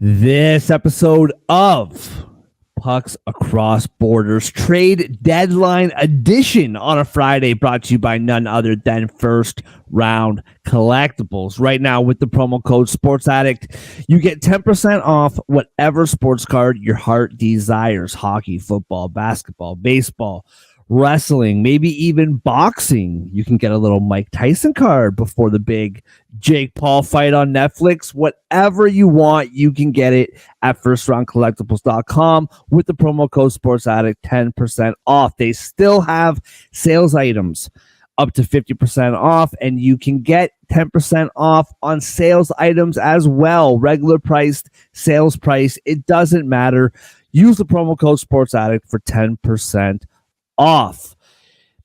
This episode of Pucks Across Borders Trade Deadline Edition on a Friday, brought to you by none other than First Round Collectibles. Right now, with the promo code Sports Addict, you get 10% off whatever sports card your heart desires: hockey, football, basketball, baseball, wrestling, maybe even boxing. You can get a little Mike Tyson card before the big Jake Paul fight on Netflix. Whatever you want, you can get it at firstroundcollectibles.com with the promo code Sports Addict, 10% off. They still have sales items up to 50% off, and you can get 10% off on sales items as well. Regular priced, sales price, it doesn't matter. Use the promo code Sports Addict for 10% off.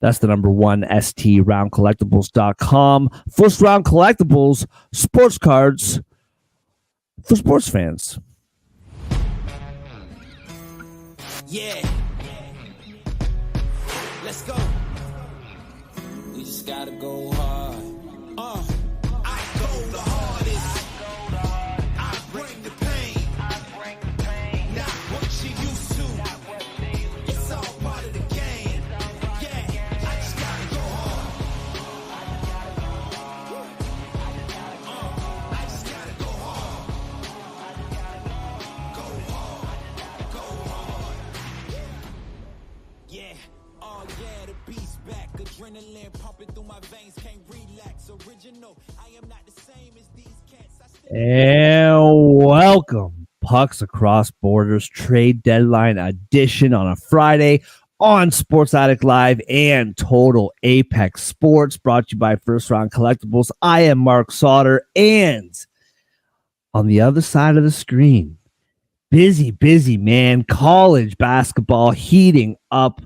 That's the number one, STRoundCollectibles.com. First Round Collectibles, sports cards for sports fans. Yeah. Let's go. We just gotta go hard. I go the hardest. I bring the pain. Not what you used to. It's all part of the game. Yeah, I just gotta go hard. I just gotta go hard. Go hard. Go hard. Yeah. Oh yeah, the beat's back. Adrenaline pumping through my veins. Can't relax. Original. I am not the same as these cats. And welcome, Pucks Across Borders Trade Deadline Edition on a Friday on Sports Addict Live and Total Apex Sports, brought to you by First Round Collectibles. I am Mark Sauter, and on the other side of the screen, busy man, college basketball heating up.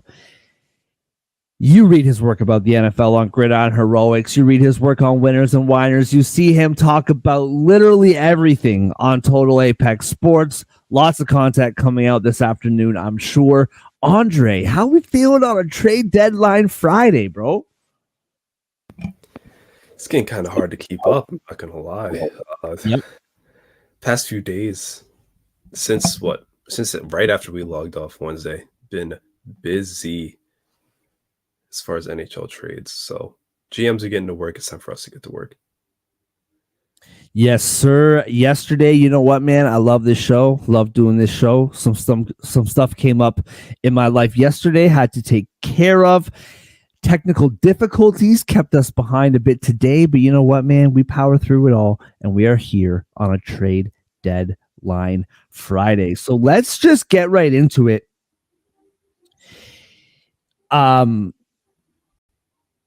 You read his work about the NFL on Gridiron Heroics. You read his work on Winners and Whiners. You see him talk about literally everything on Total Apex Sports. Lots of content coming out this afternoon, I'm sure. Andre, how we feeling on a trade deadline Friday, bro? It's getting kind of hard to keep up, I'm not going to lie. Yep. Past few days, since right after we logged off Wednesday, been busy as far as NHL trades. So GMs are getting to work. It's time for us to get to work. Yes, sir. Yesterday, you know what, man? I love this show. Love doing this show. Some stuff came up in my life yesterday. Had to take care of. Technical difficulties kept us behind a bit today, but you know what, man? We power through it all, and we are here on a trade deadline Friday. So let's just get right into it.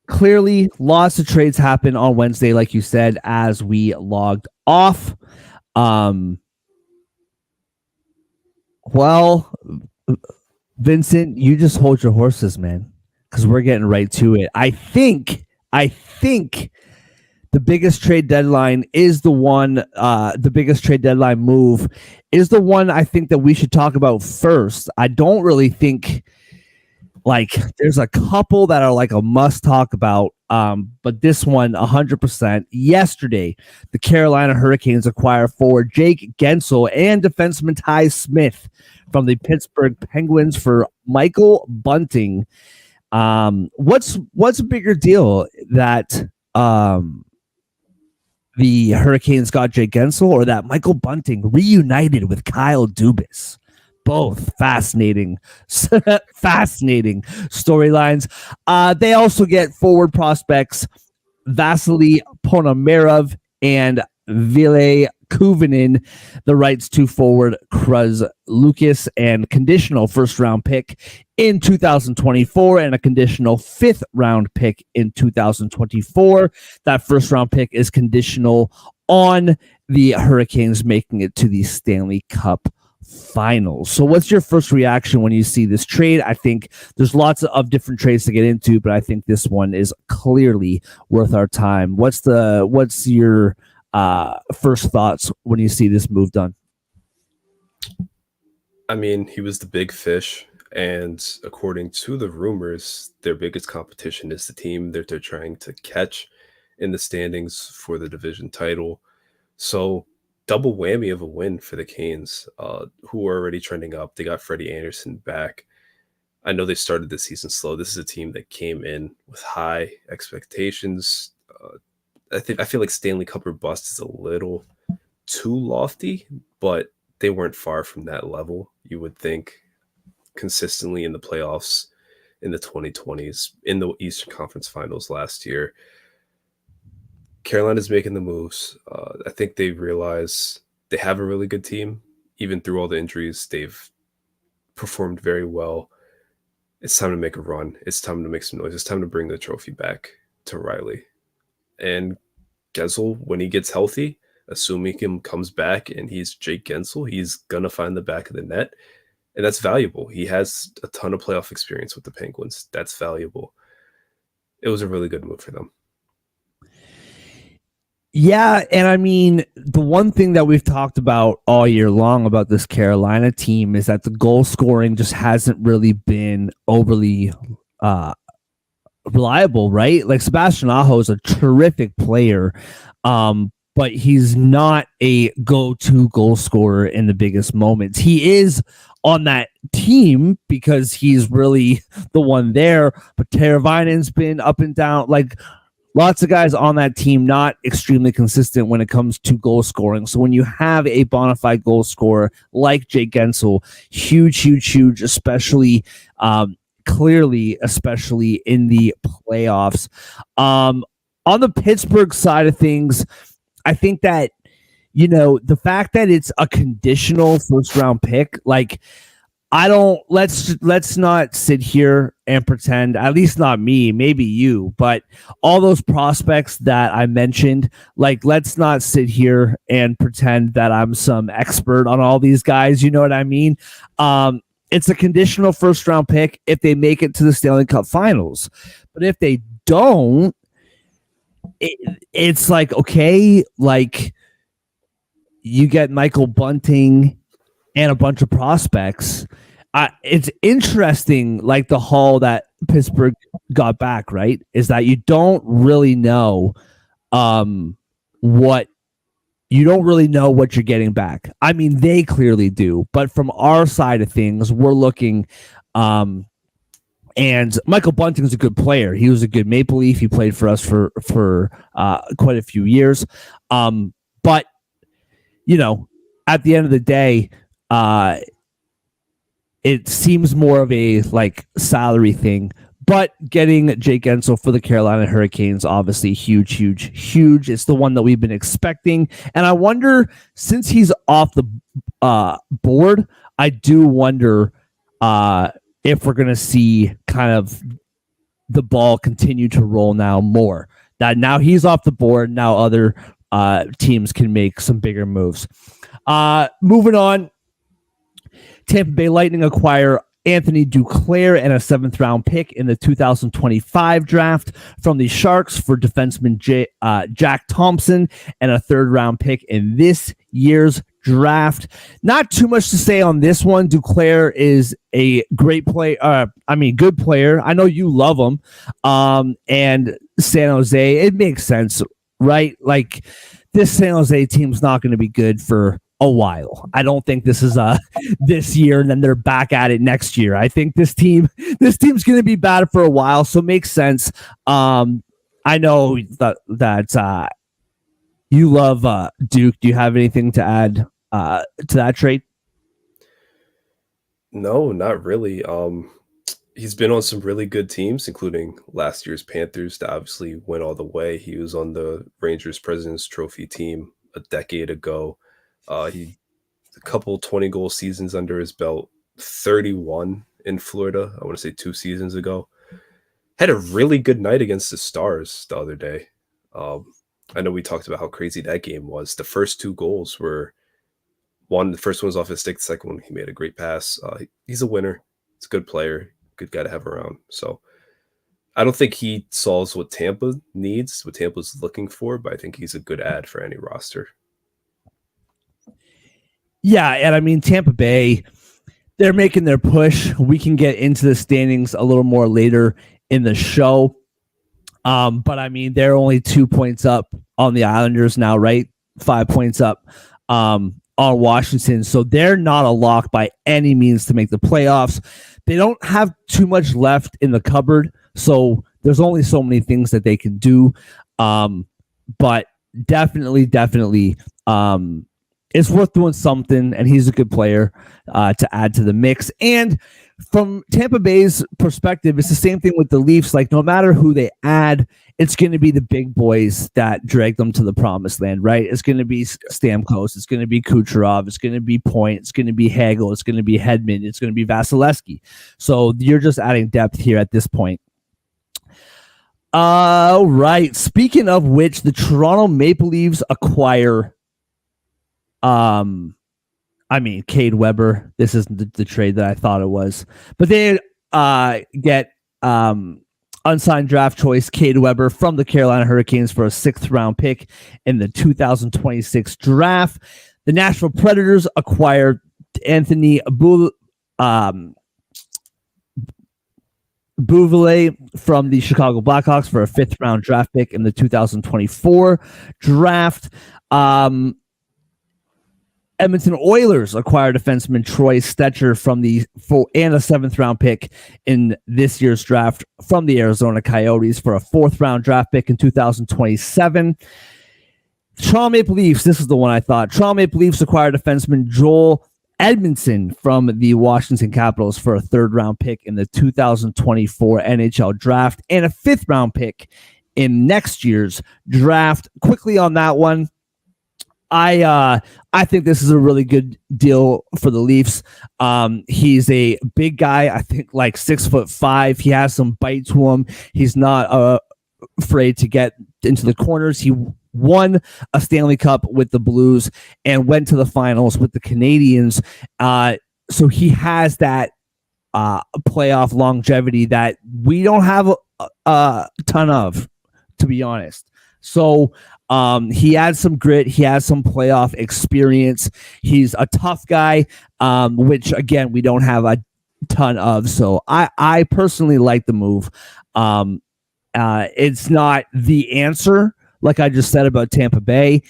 Clearly, lots of trades happened on Wednesday, like you said, as we logged off. Well, Vincent, you just hold your horses, man, because we're getting right to it. I think the biggest trade deadline is the one, the biggest trade deadline move is the one I think that we should talk about first. I don't really think, like, there's a couple that are like a must talk about, but this one 100%. Yesterday, the Carolina Hurricanes acquire forward Jake Gensel and defenseman Ty Smith from the Pittsburgh Penguins for Michael Bunting. What's a bigger deal, that the Hurricanes got Jake Gensel, or that Michael Bunting reunited with Kyle Dubas? Both fascinating storylines. They also get forward prospects Vasily Ponomarev and Ville Kuvinin, the rights to forward Kruz Lucas, and conditional first-round pick in 2024 and a conditional fifth-round pick in 2024. That first-round pick is conditional on the Hurricanes making it to the Stanley Cup Finals. So what's your first reaction when you see this trade? I think there's lots of different trades to get into, but I think this one is clearly worth our time. What's your first thoughts when you see this move done? I mean, he was the big fish, and according to the rumors, their biggest competition is the team that they're trying to catch in the standings for the division title. So double whammy of a win for the Canes, who are already trending up. They got Freddie Anderson back. I know they started the season slow. This is a team that came in with high expectations. I feel like Stanley Cup or bust is a little too lofty, but they weren't far from that level. You would think consistently in the playoffs in the 2020s, in the Eastern Conference Finals last year. Carolina's making the moves. I think they realize they have a really good team. Even through all the injuries, they've performed very well. It's time to make a run. It's time to make some noise. It's time to bring the trophy back to Riley. And Gensel, when he gets healthy, assuming he comes back and he's Jake Gensel, he's going to find the back of the net. And that's valuable. He has a ton of playoff experience with the Penguins. That's valuable. It was a really good move for them. Yeah, and I mean, the one thing that we've talked about all year long about this Carolina team is that the goal scoring just hasn't really been overly reliable, right? Like Sebastian Aho is a terrific player, but he's not a go-to goal scorer in the biggest moments. He is on that team because he's really the one there, but Teravainen's been up and down, like lots of guys on that team, not extremely consistent when it comes to goal scoring. So when you have a bona fide goal scorer like Jake Gensel, huge, especially clearly, especially in the playoffs. On the Pittsburgh side of things, I think that, you know, the fact that it's a conditional first round pick, like, let's not sit here and pretend, at least not me, maybe you, but all those prospects that I mentioned, like, let's not sit here and pretend that I'm some expert on all these guys. You know what I mean? It's a conditional first round pick if they make it to the Stanley Cup Finals. But if they don't, it's like, okay, like, you get Michael Bunting and a bunch of prospects. It's interesting, like the haul that Pittsburgh got back, right? Is that you don't really know what you're getting back. I mean, they clearly do, but from our side of things, we're looking. And Michael Bunting's a good player. He was a good Maple Leaf. He played for us for quite a few years. But you know, at the end of the day, it seems more of a like salary thing. But getting Jake Gensel for the Carolina Hurricanes, obviously huge. It's the one that we've been expecting. And I wonder, since he's off the board, I do wonder if we're going to see kind of the ball continue to roll now more. That now he's off the board, now other teams can make some bigger moves. Moving on, Tampa Bay Lightning acquire Anthony Duclair and a 7th round pick in the 2025 draft from the Sharks for defenseman Jack Thompson and a 3rd round pick in this year's draft. Not too much to say on this one. Duclair is a great player. Good player. I know you love him. And San Jose, it makes sense, right? Like, this San Jose team's not going to be good for a while. I don't think this is this year and then they're back at it next year. I think this team's going to be bad for a while, so it makes sense. I know that you love Duke. Do you have anything to add to that trade? No, not really. He's been on some really good teams, including last year's Panthers that obviously went all the way. He was on the Rangers President's Trophy team a decade ago. He a couple 20-goal seasons under his belt, 31 in Florida, I want to say 2 seasons ago. Had a really good night against the Stars the other day. I know we talked about how crazy that game was. The first 2 goals were the first one was off his stick, the second one he made a great pass. He's a winner. He's a good player, good guy to have around. So I don't think he solves what Tampa needs, what Tampa's looking for, but I think he's a good add for any roster. Yeah, and I mean, Tampa Bay, they're making their push. We can get into the standings a little more later in the show. But I mean, they're only 2 points up on the Islanders now, right? 5 points up. on Washington. So they're not a lock by any means to make the playoffs. They don't have too much left in the cupboard. So there's only so many things that they can do. But definitely, it's worth doing something. And he's a good player to add to the mix. And from Tampa Bay's perspective, it's the same thing with the Leafs. Like, no matter who they add, it's going to be the big boys that drag them to the promised land, right? It's going to be Stamkos. It's going to be Kucherov. It's going to be Point. It's going to be Hagel. It's going to be Hedman. It's going to be Vasilevsky. So you're just adding depth here at this point. All right. Speaking of which, the Toronto Maple Leafs acquire Cade Weber. This isn't the trade that I thought it was. But they get unsigned draft choice Cade Weber from the Carolina Hurricanes for a 6th-round pick in the 2026 draft. The Nashville Predators acquired Anthony Beauvillier from the Chicago Blackhawks for a 5th-round draft pick in the 2024 draft. Edmonton Oilers acquired defenseman Troy Stetcher from the and a 7th-round pick in this year's draft from the Arizona Coyotes for a 4th-round draft pick in 2027. Toronto Maple Leafs, this is the one I thought. Toronto Maple Leafs acquired defenseman Joel Edmondson from the Washington Capitals for a 3rd-round pick in the 2024 NHL draft and a 5th-round pick in next year's draft. Quickly on that one, I think this is a really good deal for the Leafs. He's a big guy, I think like 6'5". He has some bite to him. He's not afraid to get into the corners. He won a Stanley Cup with the Blues and went to the finals with the Canadiens. So he has that playoff longevity that we don't have a ton of, to be honest. So he has some grit. He has some playoff experience. He's a tough guy, which, again, we don't have a ton of. So I personally like the move. It's not the answer, like I just said about Tampa Bay.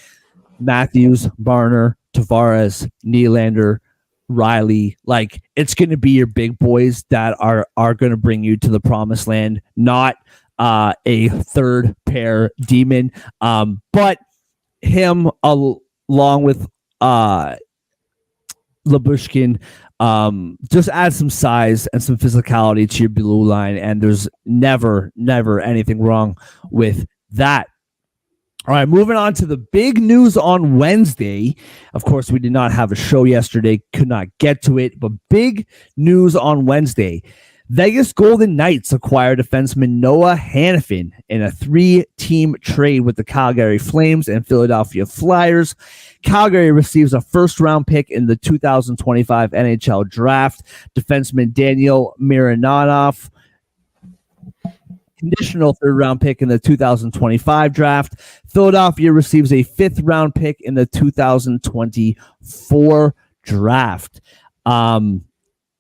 Matthews, Marner, Tavares, Nylander, Riley, like it's going to be your big boys that are going to bring you to the promised land, not a 3rd pair demon. But him along with Labushkin just add some size and some physicality to your blue line, and there's never anything wrong with that. All right, moving on to the big news on Wednesday. Of course, we did not have a show yesterday, could not get to it, but big news on Wednesday. Vegas Golden Knights acquired defenseman Noah Hanifin in a 3-team trade with the Calgary Flames and Philadelphia Flyers. Calgary receives a 1st-round pick in the 2025 NHL Draft. Defenseman Daniel Mironov, conditional 3rd-round pick in the 2025 draft. Philadelphia receives a 5th-round pick in the 2024 draft.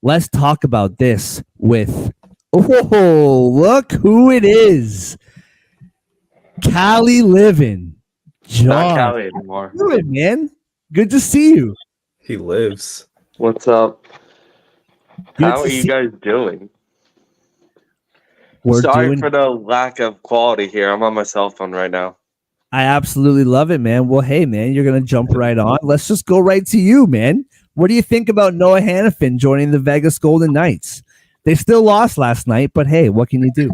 Let's talk about this with, look who it is. Cali living. John. Not Cali anymore. Good, man. Good to see you. He lives. What's up? Good How to are you see- guys doing? We're Sorry doing- for the lack of quality here. I'm on my cell phone right now. I absolutely love it, man. Well, hey, man, you're going to jump right on. Let's just go right to you, man. What do you think about Noah Hanifin joining the Vegas Golden Knights? They still lost last night, but hey, what can you do?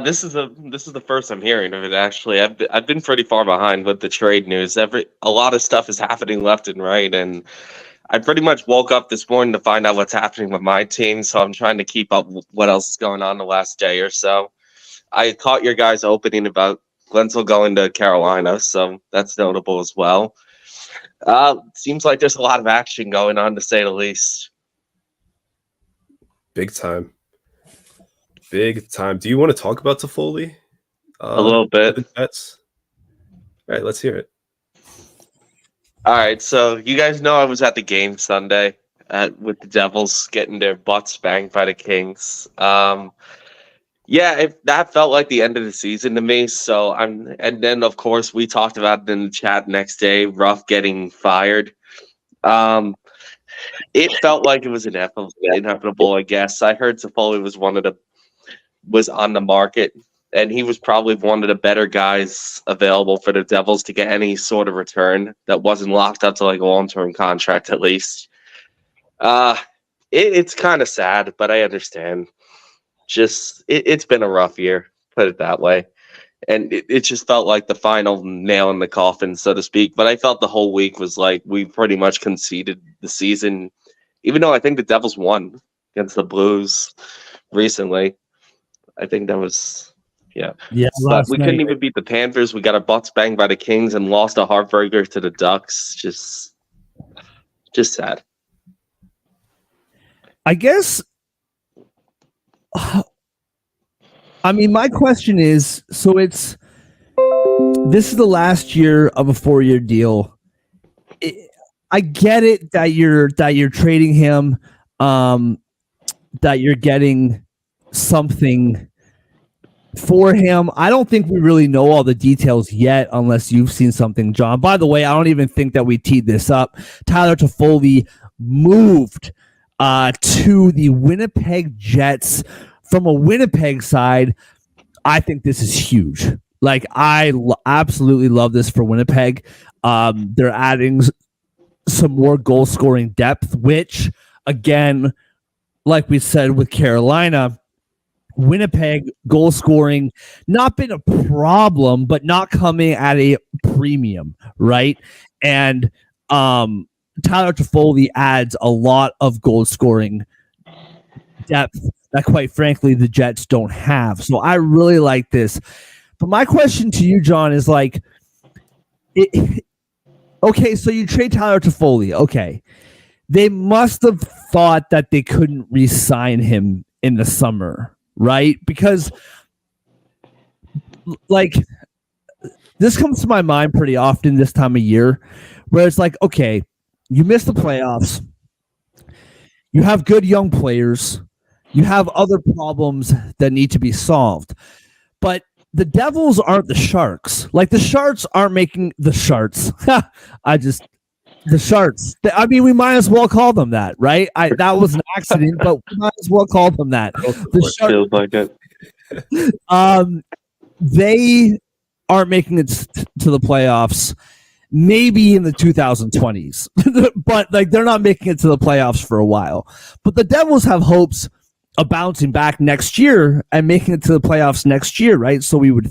This is the first I'm hearing of it. Actually, I've been pretty far behind with the trade news. A lot of stuff is happening left and right, and I pretty much woke up this morning to find out what's happening with my team. So I'm trying to keep up with what else is going on the last day or so. I caught your guys' opening about Glenzel going to Carolina, so that's notable as well. Seems like there's a lot of action going on, to say the least. Big time. Big time. Do you want to talk about Toffoli? A little bit. Bets? All right, let's hear it. All right, so you guys know I was at the game Sunday with the Devils getting their butts banged by the Kings. Yeah, that felt like the end of the season to me. And then of course we talked about it in the chat next day. Ruff getting fired. Um, it felt like it was inevitable. I guess I heard Toffoli was on the market, and he was probably one of the better guys available for the Devils to get any sort of return that wasn't locked up to like a long-term contract at least. Uh, it's kind of sad, but I understand. It's been a rough year, put it that way. And it just felt like the final nail in the coffin, so to speak. But I felt the whole week was like we pretty much conceded the season, even though I think the Devils won against the Blues recently. I think that was, yeah. Yeah, But we couldn't night. even beat the Panthers. We got our butts banged by the Kings and lost a heartbreaker to the Ducks. Just sad. I guess. I mean, my question is: so this is the last year of a 4-year deal. I get it that you're trading him, that you're getting something for him. I don't think we really know all the details yet, unless you've seen something, John. By the way, I don't even think that we teed this up. Tyler Toffoli moved to the Winnipeg Jets. From a Winnipeg side, I think this is huge. Like, I absolutely love this for Winnipeg. They're adding some more goal scoring depth, which, again, like we said with Carolina, Winnipeg goal scoring not been a problem, but not coming at a premium, right? And Tyler Toffoli adds a lot of goal scoring depth that, quite frankly, the Jets don't have. So I really like this. But my question to you, John, is like, okay, so you trade Tyler Toffoli. Okay. They must have thought that they couldn't re-sign him in the summer, right? Because, like, this comes to my mind pretty often this time of year, where it's like, okay, you missed the playoffs. You have good young players. You have other problems that need to be solved. But the Devils aren't the Sharks. Like, the Sharks aren't making the Sharks. The Sharks. I mean, we might as well call them that, right? That was an accident, but we might as well call them that. The Sharks, feels like it. They aren't making it to the playoffs. Maybe in the 2020s, but like they're not making it to the playoffs for a while. But the Devils have hopes of bouncing back next year and making it to the playoffs next year, right? So you would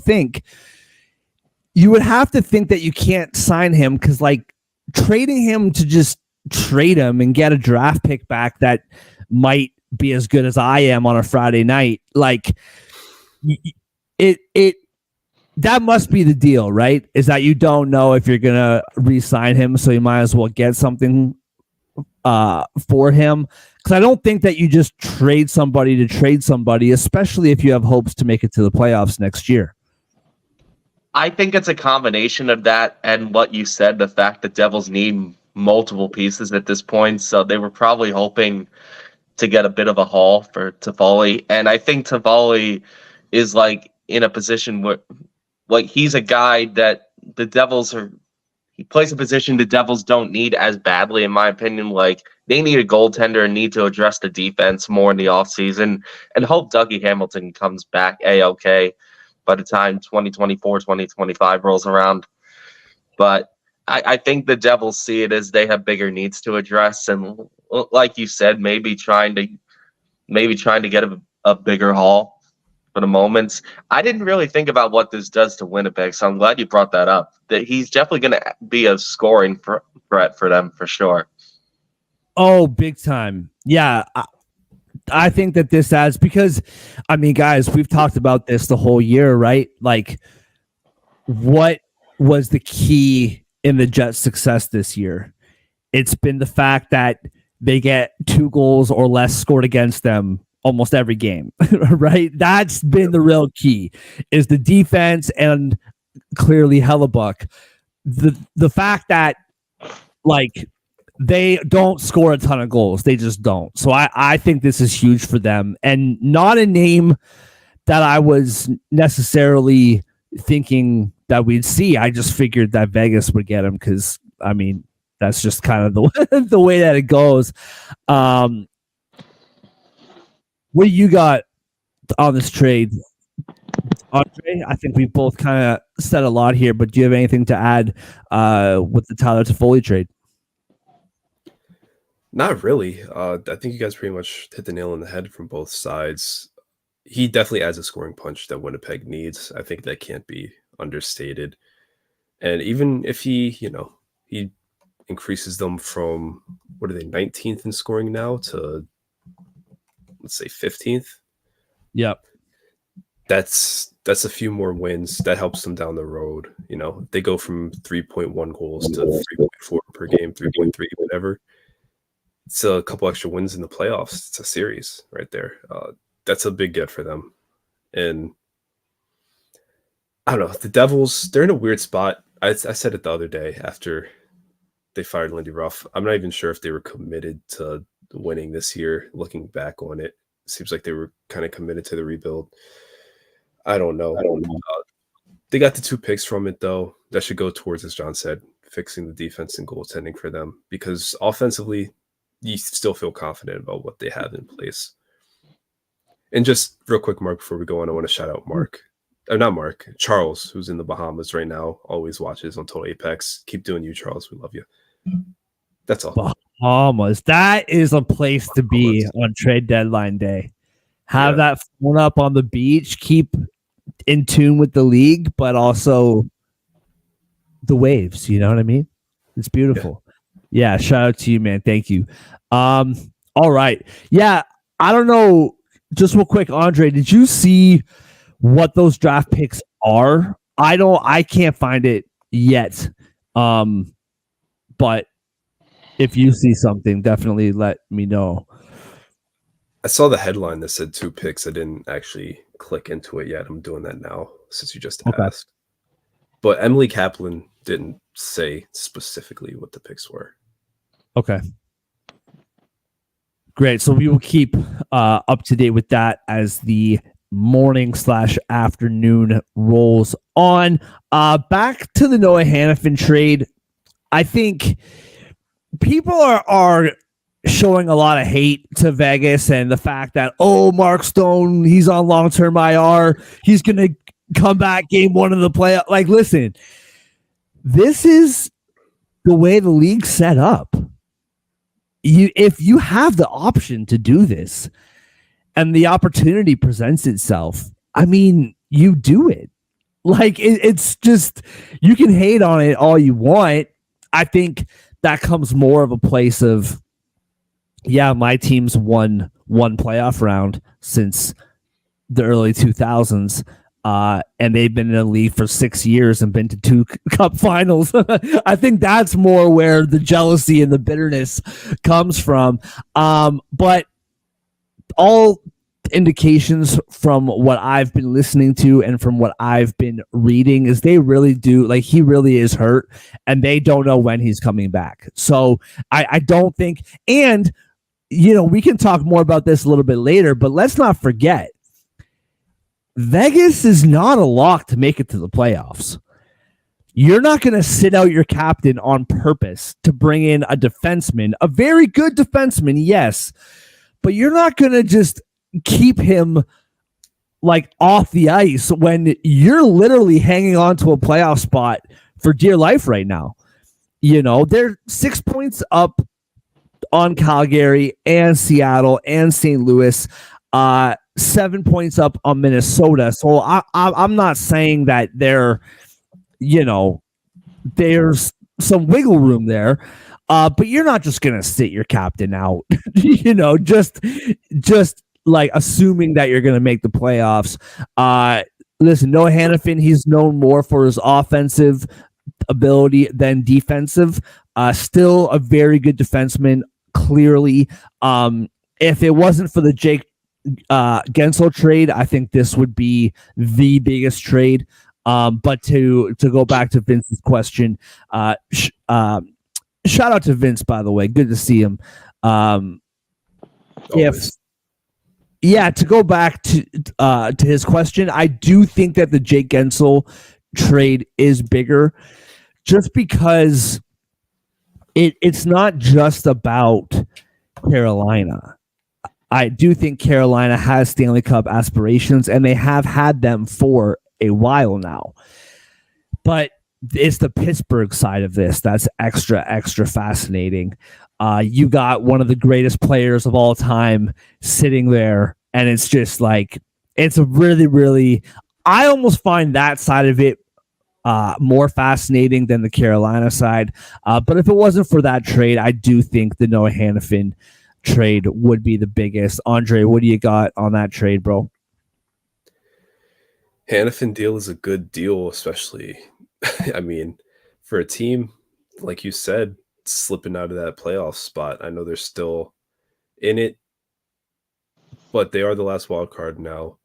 have to think that you can't sign him, because like trading him to just trade him and get a draft pick back that might be as good as I am on a Friday night, like it that must be the deal, right? Is that you don't know if you're going to re-sign him, so you might as well get something for him. Because I don't think that you just trade somebody to trade somebody, especially if you have hopes to make it to the playoffs next year. I think it's a combination of that and what you said, the fact that Devils need multiple pieces at this point. So they were probably hoping to get a bit of a haul for Toffoli. And I think Toffoli is like in a position where, like, he's a guy that the Devils he plays a position the Devils don't need as badly, in my opinion. Like, they need a goaltender and need to address the defense more in the offseason and hope Dougie Hamilton comes back A-OK by the time 2024, 2025 rolls around. But I think the Devils see it as they have bigger needs to address. And like you said, maybe trying to get a bigger haul for the moments. I didn't really think about what this does to Winnipeg, so I'm glad you brought that up. That he's definitely going to be a scoring threat for them for sure. Oh, big time. Yeah. I think that this adds, because, I mean, guys, we've talked about this the whole year, right? Like, what was the key in the Jets' success this year? It's been the fact that they get 2 goals or less scored against them almost every game, right? That's been the real key, is the defense and clearly Hellebuck. The fact that, like, they don't score a ton of goals. They just don't. So I think this is huge for them. And not a name that I was necessarily thinking that we'd see. I just figured that Vegas would get him because, I mean, that's just kind of the way that it goes. What do you got on this trade, Andre? I think we both kind of said a lot here, but do you have anything to add with the Tyler Toffoli trade? Not really. I think you guys pretty much hit the nail on the head from both sides. He definitely adds a scoring punch that Winnipeg needs. I think that can't be understated. And even if he increases them from, what are they, 19th in scoring now to, let's say, 15th. Yep. That's a few more wins. That helps them down the road. They go from 3.1 goals to 3.4 per game, 3.3, whatever. It's a couple extra wins in the playoffs. It's a series right there. That's a big get for them. And I don't know. The Devils, they're in a weird spot. I said it the other day after they fired Lindy Ruff. I'm not even sure if they were committed to winning this year. Looking back on it, seems like they were kind of committed to the rebuild. I don't know. They got the 2 picks from it, though. That should go towards, as John said, fixing the defense and goaltending for them. Because offensively, you still feel confident about what they have in place. And just real quick, Mark, before we go on, I want to shout out Charles, who's in the Bahamas right now, always watches on Total Apex. Keep doing you, Charles. We love you. That's all. Bahamas. That is a place to be on trade deadline day. Have that phone up on the beach, keep in tune with the league, but also the waves. You know what I mean? It's beautiful. Yeah, shout out to you, man. Thank you. All right. Yeah, I don't know. Just real quick, Andre, did you see what those draft picks are? I can't find it yet. But if you see something, definitely let me know. I saw the headline that said 2 picks. I didn't actually click into it yet. I'm doing that now since you just asked. But Emily Kaplan didn't say specifically what the picks were. Okay. Great. So we will keep up to date with that as the morning/afternoon rolls on. Back to the Noah Hannafin trade. I think people are showing a lot of hate to Vegas and the fact that, Mark Stone, he's on long-term IR. He's going to come back game 1 of the playoff. Like, listen, this is the way the league's set up. If you have the option to do this and the opportunity presents itself, I mean, you do it. Like, it's just, you can hate on it all you want. I think that comes more of a place of, my team's won one playoff round since the early 2000s. And they've been in the league for 6 years and been to 2 cup finals. I think that's more where the jealousy and the bitterness comes from. But all indications from what I've been listening to and from what I've been reading is they really do, like, he really is hurt and they don't know when he's coming back. So I don't think, and we can talk more about this a little bit later, but let's not forget, Vegas is not a lock to make it to the playoffs. You're not going to sit out your captain on purpose to bring in a defenseman, a very good defenseman, yes, but you're not going to just keep him like off the ice when you're literally hanging on to a playoff spot for dear life right now. They're 6 points up on Calgary and Seattle and St. Louis. 7 points up on Minnesota. So I'm not saying that there's some wiggle room there, but you're not just gonna sit your captain out, just like assuming that you're gonna make the playoffs. Listen, Noah Hannafin, he's known more for his offensive ability than defensive. Still a very good defenseman, clearly. If it wasn't for the Jake Gensel trade, I think this would be the biggest trade. But to go back to Vince's question, shout out to Vince, by the way. Good to see him. yeah, to go back to his question, I do think that the Jake Gensel trade is bigger, just because it's not just about Carolina. I do think Carolina has Stanley Cup aspirations, and they have had them for a while now. But it's the Pittsburgh side of this that's extra fascinating. You got one of the greatest players of all time sitting there, and it's just like it's a really. I almost find that side of it more fascinating than the Carolina side. But if it wasn't for that trade, I do think the Noah Hannafin trade would be the biggest. Andre, what do you got on that trade, bro? Hannafin deal is a good deal, especially, I mean, for a team, like you said, slipping out of that playoff spot. I know they're still in it, but they are the last wild card now.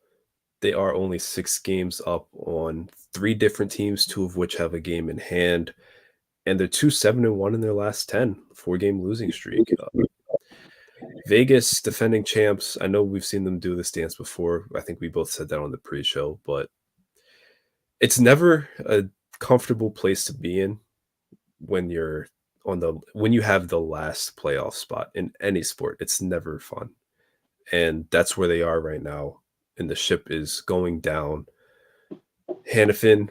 They are only 6 games up on 3 different teams, 2 of which have a game in hand, and they're 2-7-1 in their last 10, 4-game losing streak. Vegas, defending champs. I know we've seen them do this dance before. I think we both said that on the pre-show, but it's never a comfortable place to be in when you're when you have the last playoff spot in any sport. It's never fun, and that's where they are right now. And the ship is going down. Hannafin,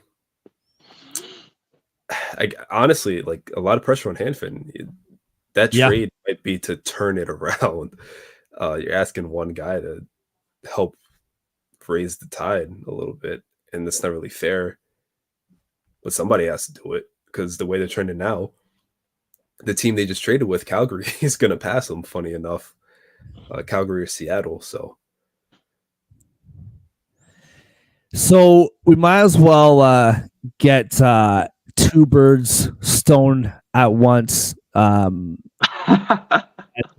honestly, like a lot of pressure on Hannafin. That trade might be to turn it around. You're asking one guy to help raise the tide a little bit, and that's not really fair. But somebody has to do it, because the way they're trending now, the team they just traded with, Calgary, is going to pass them, funny enough. Calgary or Seattle, So we might as well get 2 birds stoned at once.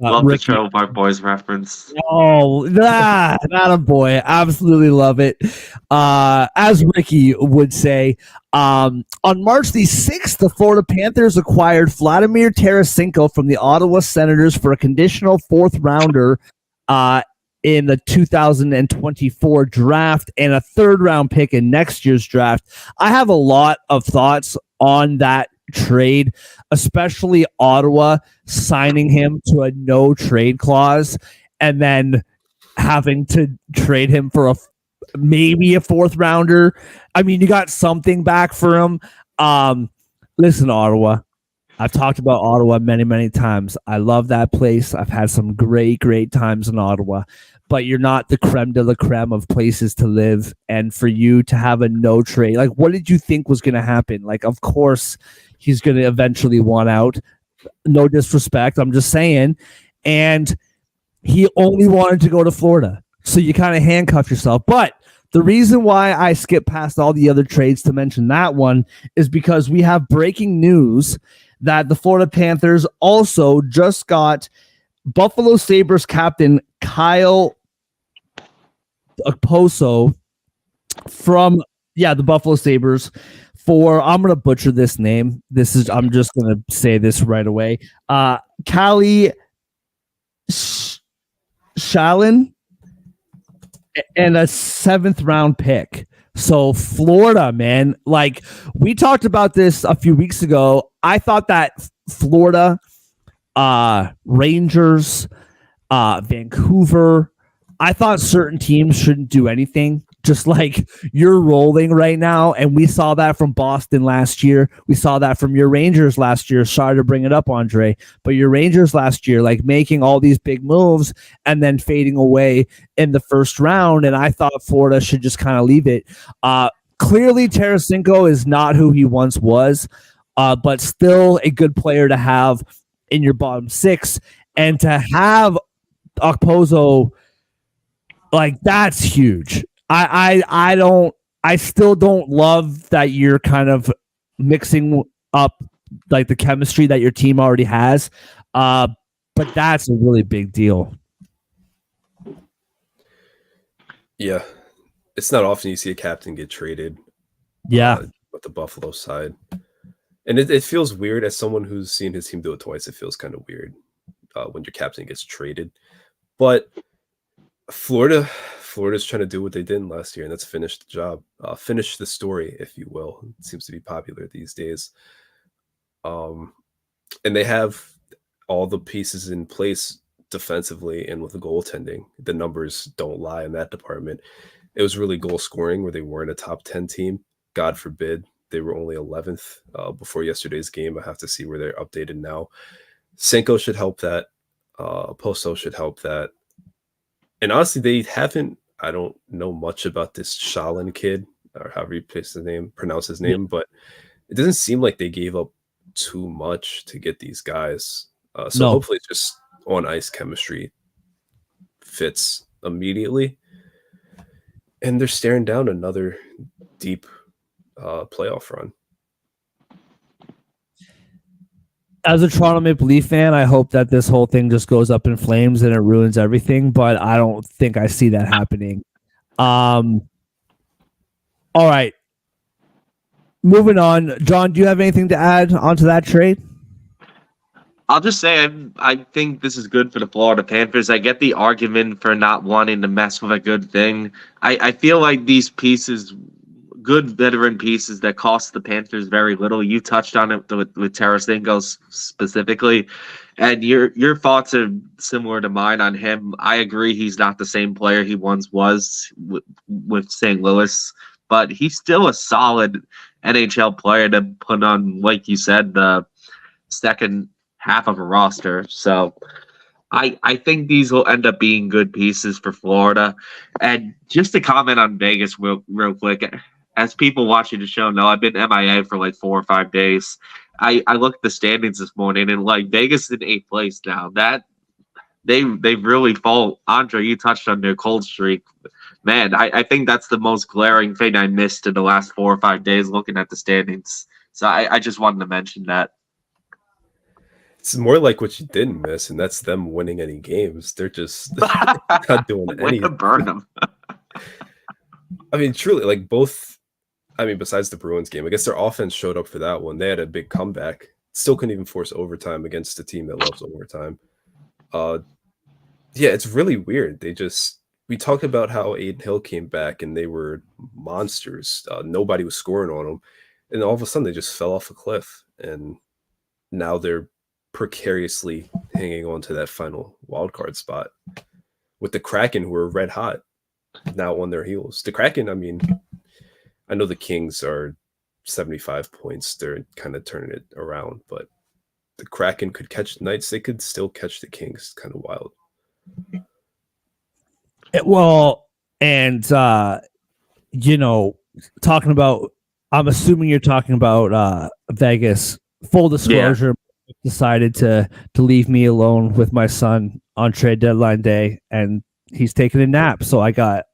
Love Ricky. the Trail Bar Boys reference. Oh, that a boy. Absolutely love it. As Ricky would say, on March the 6th, the Florida Panthers acquired Vladimir Tarasenko from the Ottawa Senators for a conditional 4th rounder in the 2024 draft and a 3rd round pick in next year's draft. I have a lot of thoughts on that trade, especially Ottawa signing him to a no trade clause and then having to trade him for maybe a 4th rounder. I mean, you got something back for him. Listen, Ottawa, I've talked about Ottawa many times. I love that place. I've had some great times in Ottawa, but you're not the creme de la creme of places to live. And for you to have a no trade, like, what did you think was going to happen? Like, of course, he's going to eventually want out. No disrespect, I'm just saying. And he only wanted to go to Florida. So you kind of handcuff yourself. But the reason why I skipped past all the other trades to mention that one is because we have breaking news that the Florida Panthers also just got Buffalo Sabres captain Kyle Okposo from the Buffalo Sabres for, I'm going to butcher this name. I'm just going to say this right away. Callie Shalin and a 7th round pick. So Florida, man, like we talked about this a few weeks ago. I thought that Florida, Rangers, Vancouver, I thought certain teams shouldn't do anything. Just like you're rolling right now, and we saw that from Boston last year. We saw that from your Rangers last year. Sorry to bring it up, Andre, but your Rangers last year, like making all these big moves and then fading away in the 1st round. And I thought Florida should just kind of leave it. Clearly, Tarasenko is not who he once was, but still a good player to have in your bottom 6, and to have Okposo, like, that's huge. I still don't love that you're kind of mixing up like the chemistry that your team already has. But that's a really big deal. yeah, it's not often you see a captain get traded. With the Buffalo side, and it feels weird as someone who's seen his team do it twice. It feels kind of weird when your captain gets traded, but Florida's trying to do what they did last year, and that's finish the job, finish the story, if you will. It seems to be popular these days. And they have all the pieces in place defensively and with the goaltending. The numbers don't lie in that department. It was really goal scoring where they weren't a top 10 team. God forbid they were only 11th before yesterday's game. I have to see where they're updated now. Senko should help that. Posto should help that. And honestly, they haven't. I don't know much about this Shalin kid, or however you pronounce his name, but it doesn't seem like they gave up too much to get these guys. So hopefully, it's just on ice chemistry fits immediately, and they're staring down another deep playoff run. As a Toronto Maple Leaf fan, I hope that this whole thing just goes up in flames and it ruins everything, but I don't think I see that happening. All right. Moving on. John, do you have anything to add onto that trade? I'll just say I think this is good for the Florida Panthers. I get the argument for not wanting to mess with a good thing. I feel like these pieces, good veteran pieces that cost the Panthers very little. You touched on it with Tarasenko specifically, and your thoughts are similar to mine on him. I agree he's not the same player he once was with St. Louis, but he's still a solid NHL player to put on, like you said, the second half of a roster. So I think these will end up being good pieces for Florida. And just to comment on Vegas real quick, as people watching the show know, I've been MIA for like 4 or 5 days. I looked at the standings this morning, and like Vegas is in 8th place now. That they really fall. Andre, you touched on their cold streak. Man, I think that's the most glaring thing I missed in the last 4 or 5 days looking at the standings. So I just wanted to mention that. It's more like what you didn't miss, and that's them winning any games. They're just not doing anything. To burn them. I mean, truly, like both. I mean, besides the Bruins game, I guess their offense showed up for that one. They had a big comeback. Still couldn't even force overtime against a team that loves overtime. Yeah, it's really weird. We talked about how Aiden Hill came back and they were monsters. Nobody was scoring on them, and all of a sudden they just fell off a cliff. And now they're precariously hanging on to that final wildcard spot with the Kraken, who are red hot, now on their heels. The Kraken, I mean, I know the Kings are 75 points. They're kind of turning it around, but the Kraken could catch the Knights. They could still catch the Kings. Kind of wild. Well, and, talking about, I'm assuming you're talking about Vegas. Full disclosure, decided to leave me alone with my son on trade deadline day, and he's taking a nap. So I got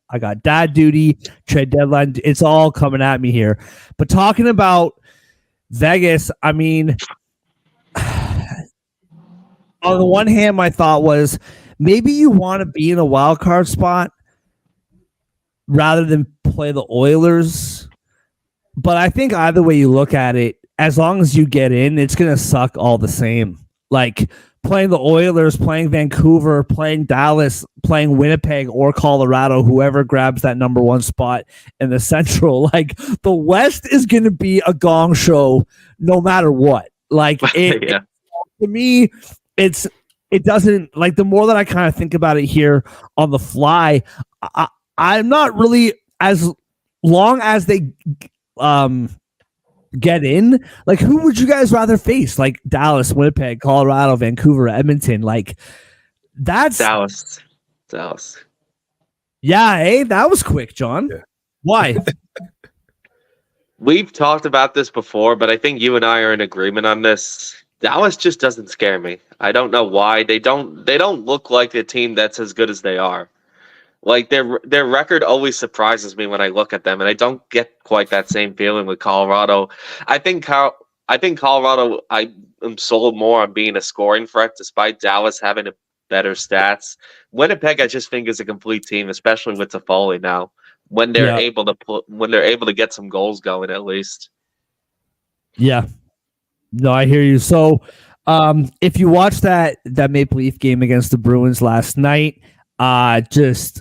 dad duty, trade deadline. It's all coming at me here. But talking about Vegas, I mean, on the one hand, my thought was maybe you want to be in a wild card spot rather than play the Oilers. But I think either way you look at it, as long as you get in, it's going to suck all the same. Like playing the Oilers, playing Vancouver, playing Dallas, playing Winnipeg or Colorado, whoever grabs that number 1 spot in the Central. Like the West is going to be a gong show no matter what. Like to me, it doesn't, like, the more that I kind of think about it here on the fly, I'm not really, as long as they get in, like, who would you guys rather face? Like Dallas, Winnipeg, Colorado, Vancouver, Edmonton. Like that's Dallas. Yeah, that was quick, John. Yeah. Why? We've talked about this before, but I think you and I are in agreement on this. Dallas just doesn't scare me. I don't know why. They don't look like a team that's as good as they are. Like their record always surprises me when I look at them, and I don't get quite that same feeling with Colorado. I think Colorado, I am sold more on being a scoring threat, despite Dallas having better stats. Winnipeg, I just think, is a complete team, especially with Toffoli now. When they're able to get some goals going, at least. Yeah. No, I hear you. So, if you watched that Maple Leaf game against the Bruins last night, just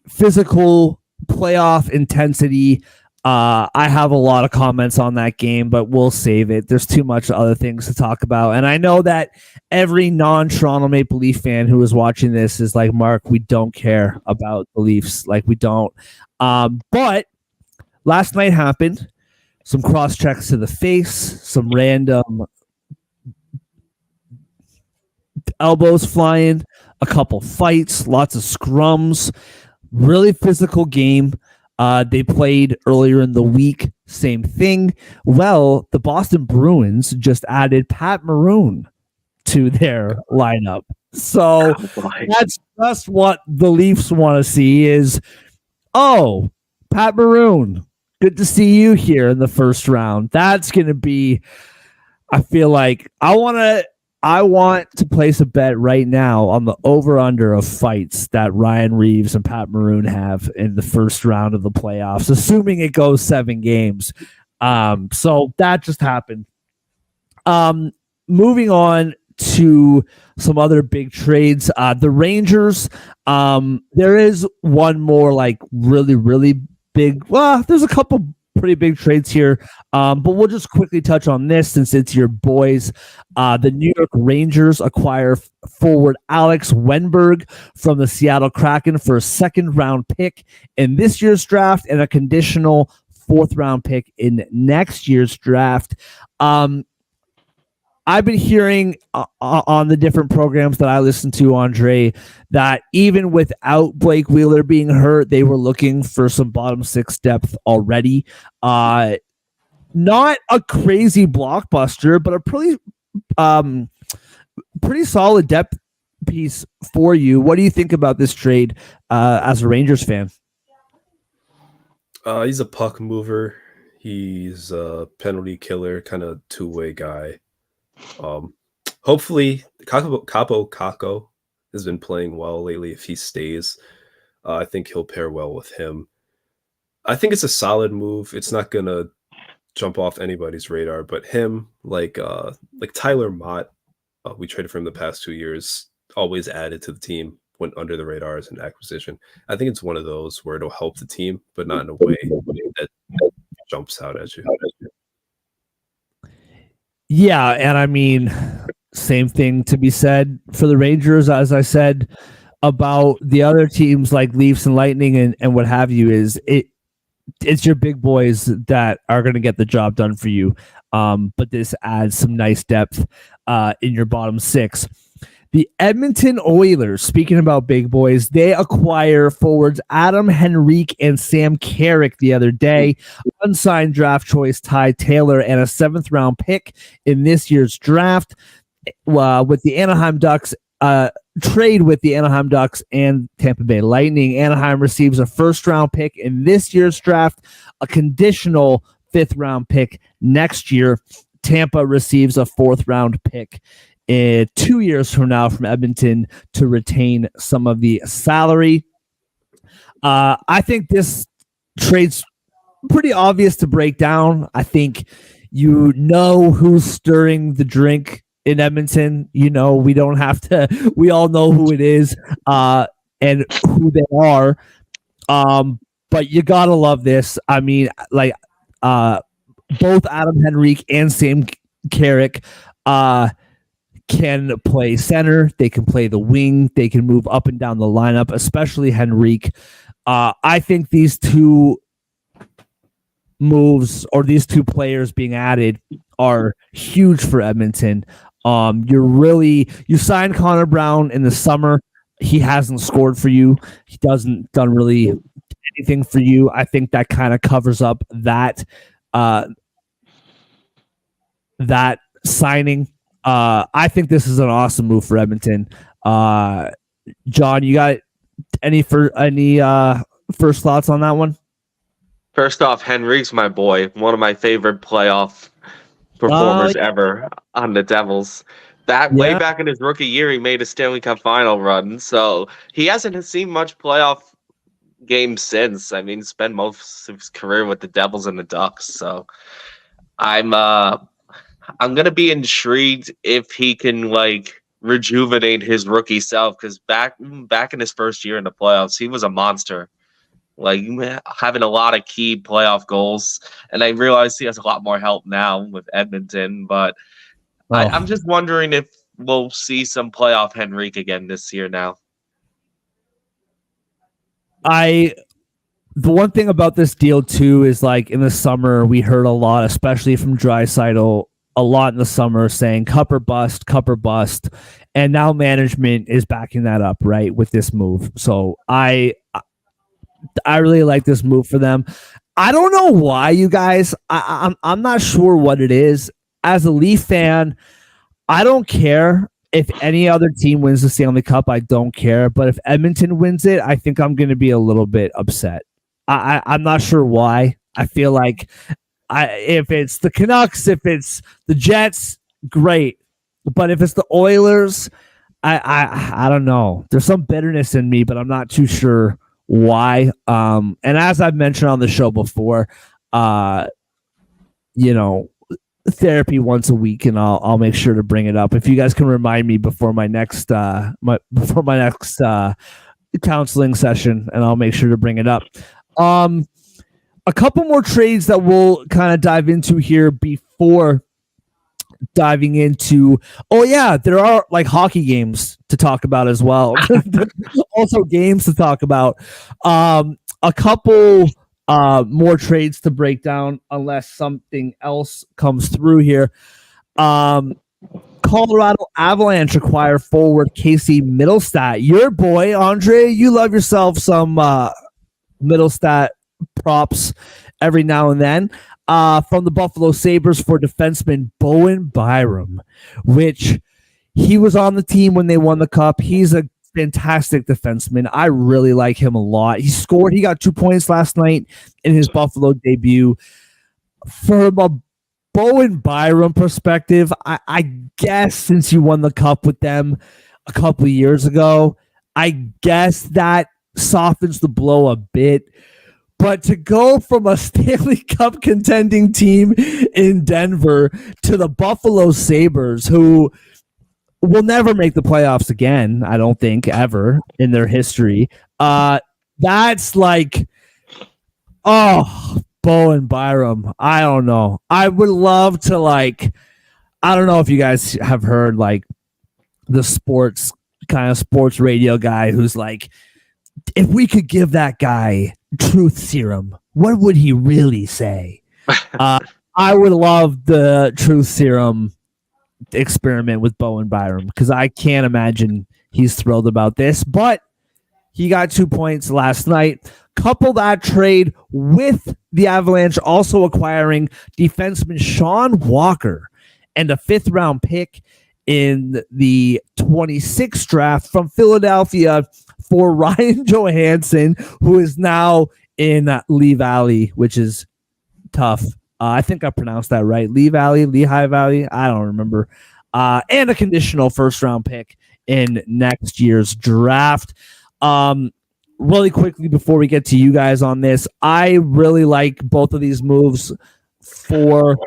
physical playoff intensity. I have a lot of comments on that game, but we'll save it. There's too much other things to talk about. And I know that every non-Toronto Maple Leaf fan who is watching this is like, Mark, we don't care about the Leafs. Like, we don't. But last night happened. Some cross checks to the face, some random elbows flying, a couple fights, lots of scrums, really physical game. They played earlier in the week, same thing. Well, the Boston Bruins just added Pat Maroon to their lineup. So that's just what the Leafs want to see is, oh, Pat Maroon, good to see you here in the first round. That's going to be, I feel like I want to place a bet right now on the over-under of fights that Ryan Reeves and Pat Maroon have in the first round of the playoffs, assuming it goes 7 games. So that just happened. Moving on to some other big trades. The Rangers, there is one more like really, really big. Well, there's a couple pretty big trades here, but we'll just quickly touch on this since it's your boys. The New York Rangers acquire forward Alex Wenberg from the Seattle Kraken for a second-round pick in this year's draft and a conditional fourth-round pick in next year's draft. I've been hearing on the different programs that I listen to, Andre, that even without Blake Wheeler being hurt, they were looking for some bottom 6 depth already. Not a crazy blockbuster, but a pretty solid depth piece for you. What do you think about this trade as a Rangers fan? He's a puck mover. He's a penalty killer, kind of two-way guy. Hopefully Capo Kako has been playing well lately. If he stays, I think he'll pair well with him. I think it's a solid move. It's not gonna jump off anybody's radar, but him, like Tyler Mott, we traded for him the past 2 years, always added to the team, went under the radar as an acquisition. I think it's one of those where it'll help the team, but not in a way that jumps out at you. Yeah, and I mean, same thing to be said for the Rangers, as I said about the other teams like Leafs and Lightning and what have you, is it's your big boys that are going to get the job done for you. But this adds some nice depth in your bottom 6. The Edmonton Oilers, speaking about big boys, they acquire forwards Adam Henrique and Sam Carrick the other day, unsigned draft choice Ty Taylor, and a 7th-round pick in this year's draft with the Anaheim Ducks. Trade with the Anaheim Ducks and Tampa Bay Lightning. Anaheim receives a 1st-round pick in this year's draft, a conditional 5th-round pick next year. Tampa receives a 4th-round pick 2 years from now from Edmonton to retain some of the salary. I think this trade's pretty obvious to break down. I think you know who's stirring the drink in Edmonton. You know, we don't have to, we all know who it is and who they are. But you gotta love this. I mean, like both Adam Henrique and Sam Carrick can play center. They can play the wing. They can move up and down the lineup, especially Henrique. I think these two moves or these two players being added are huge for Edmonton. You signed Connor Brown in the summer. He hasn't scored for you. He done really anything for you. I think that kind of covers up that signing. I think this is an awesome move for Edmonton. John, you got any first thoughts on that one? First off, Henrique's my boy, one of my favorite playoff performers ever on the Devils. Way back in his rookie year, he made a Stanley Cup final run, so he hasn't seen much playoff games since. I mean, spent most of his career with the Devils and the Ducks, so I'm gonna be intrigued if he can rejuvenate his rookie self, because back in his first year in the playoffs, he was a monster. Like having a lot of key playoff goals, and I realize he has a lot more help now with Edmonton. But I'm just wondering if we'll see some playoff Henrique again this year now. The one thing about this deal too is like in the summer we heard a lot, especially from Draisaitl, a lot in the summer saying cup or bust, and now management is backing that up, right, with this move. So I really like this move for them. I don't know why, you guys. I'm not sure what it is. As a Leaf fan, I don't care if any other team wins the Stanley Cup. I don't care. But if Edmonton wins it, I think I'm going to be a little bit upset. I'm not sure why. I feel like if it's the Canucks, if it's the Jets, great. But if it's the Oilers, I don't know. There's some bitterness in me, but I'm not too sure why. And as I've mentioned on the show before, therapy once a week, and I'll make sure to bring it up. If you guys can remind me before my next counseling session, and I'll make sure to bring it up. A couple more trades that we'll kind of dive into here before diving into. Oh yeah, there are like hockey games to talk about as well. Also games to talk about. A couple more trades to break down unless something else comes through here. Colorado Avalanche acquire forward Casey Middlestat. Your boy, Andre, you love yourself some Middlestat props every now and then. From the Buffalo Sabres for defenseman Bowen Byram, which he was on the team when they won the Cup. He's a fantastic defenseman. I really like him a lot. He got 2 points last night in his Buffalo debut. From a Bowen Byram perspective, I guess since you won the Cup with them a couple of years ago, I guess that softens the blow a bit. But to go from a Stanley Cup contending team in Denver to the Buffalo Sabres, who will never make the playoffs again, I don't think, ever in their history, that's like, Bowen Byram. I don't know. I would love to, like, I don't know if you guys have heard, like, the sports radio guy who's like, if we could give that guy truth serum, what would he really say? I would love the truth serum experiment with Bowen Byram, because I can't imagine he's thrilled about this, but he got 2 points last night. Couple that trade with the Avalanche also acquiring defenseman Sean Walker and a 5th round pick in the 26th draft from Philadelphia for Ryan Johansson, who is now in Lehigh Valley, which is tough. I think I pronounced that right. Lehigh Valley. I don't remember. And a conditional 1st round pick in next year's draft. Really quickly before we get to you guys on this, I really like both of these moves for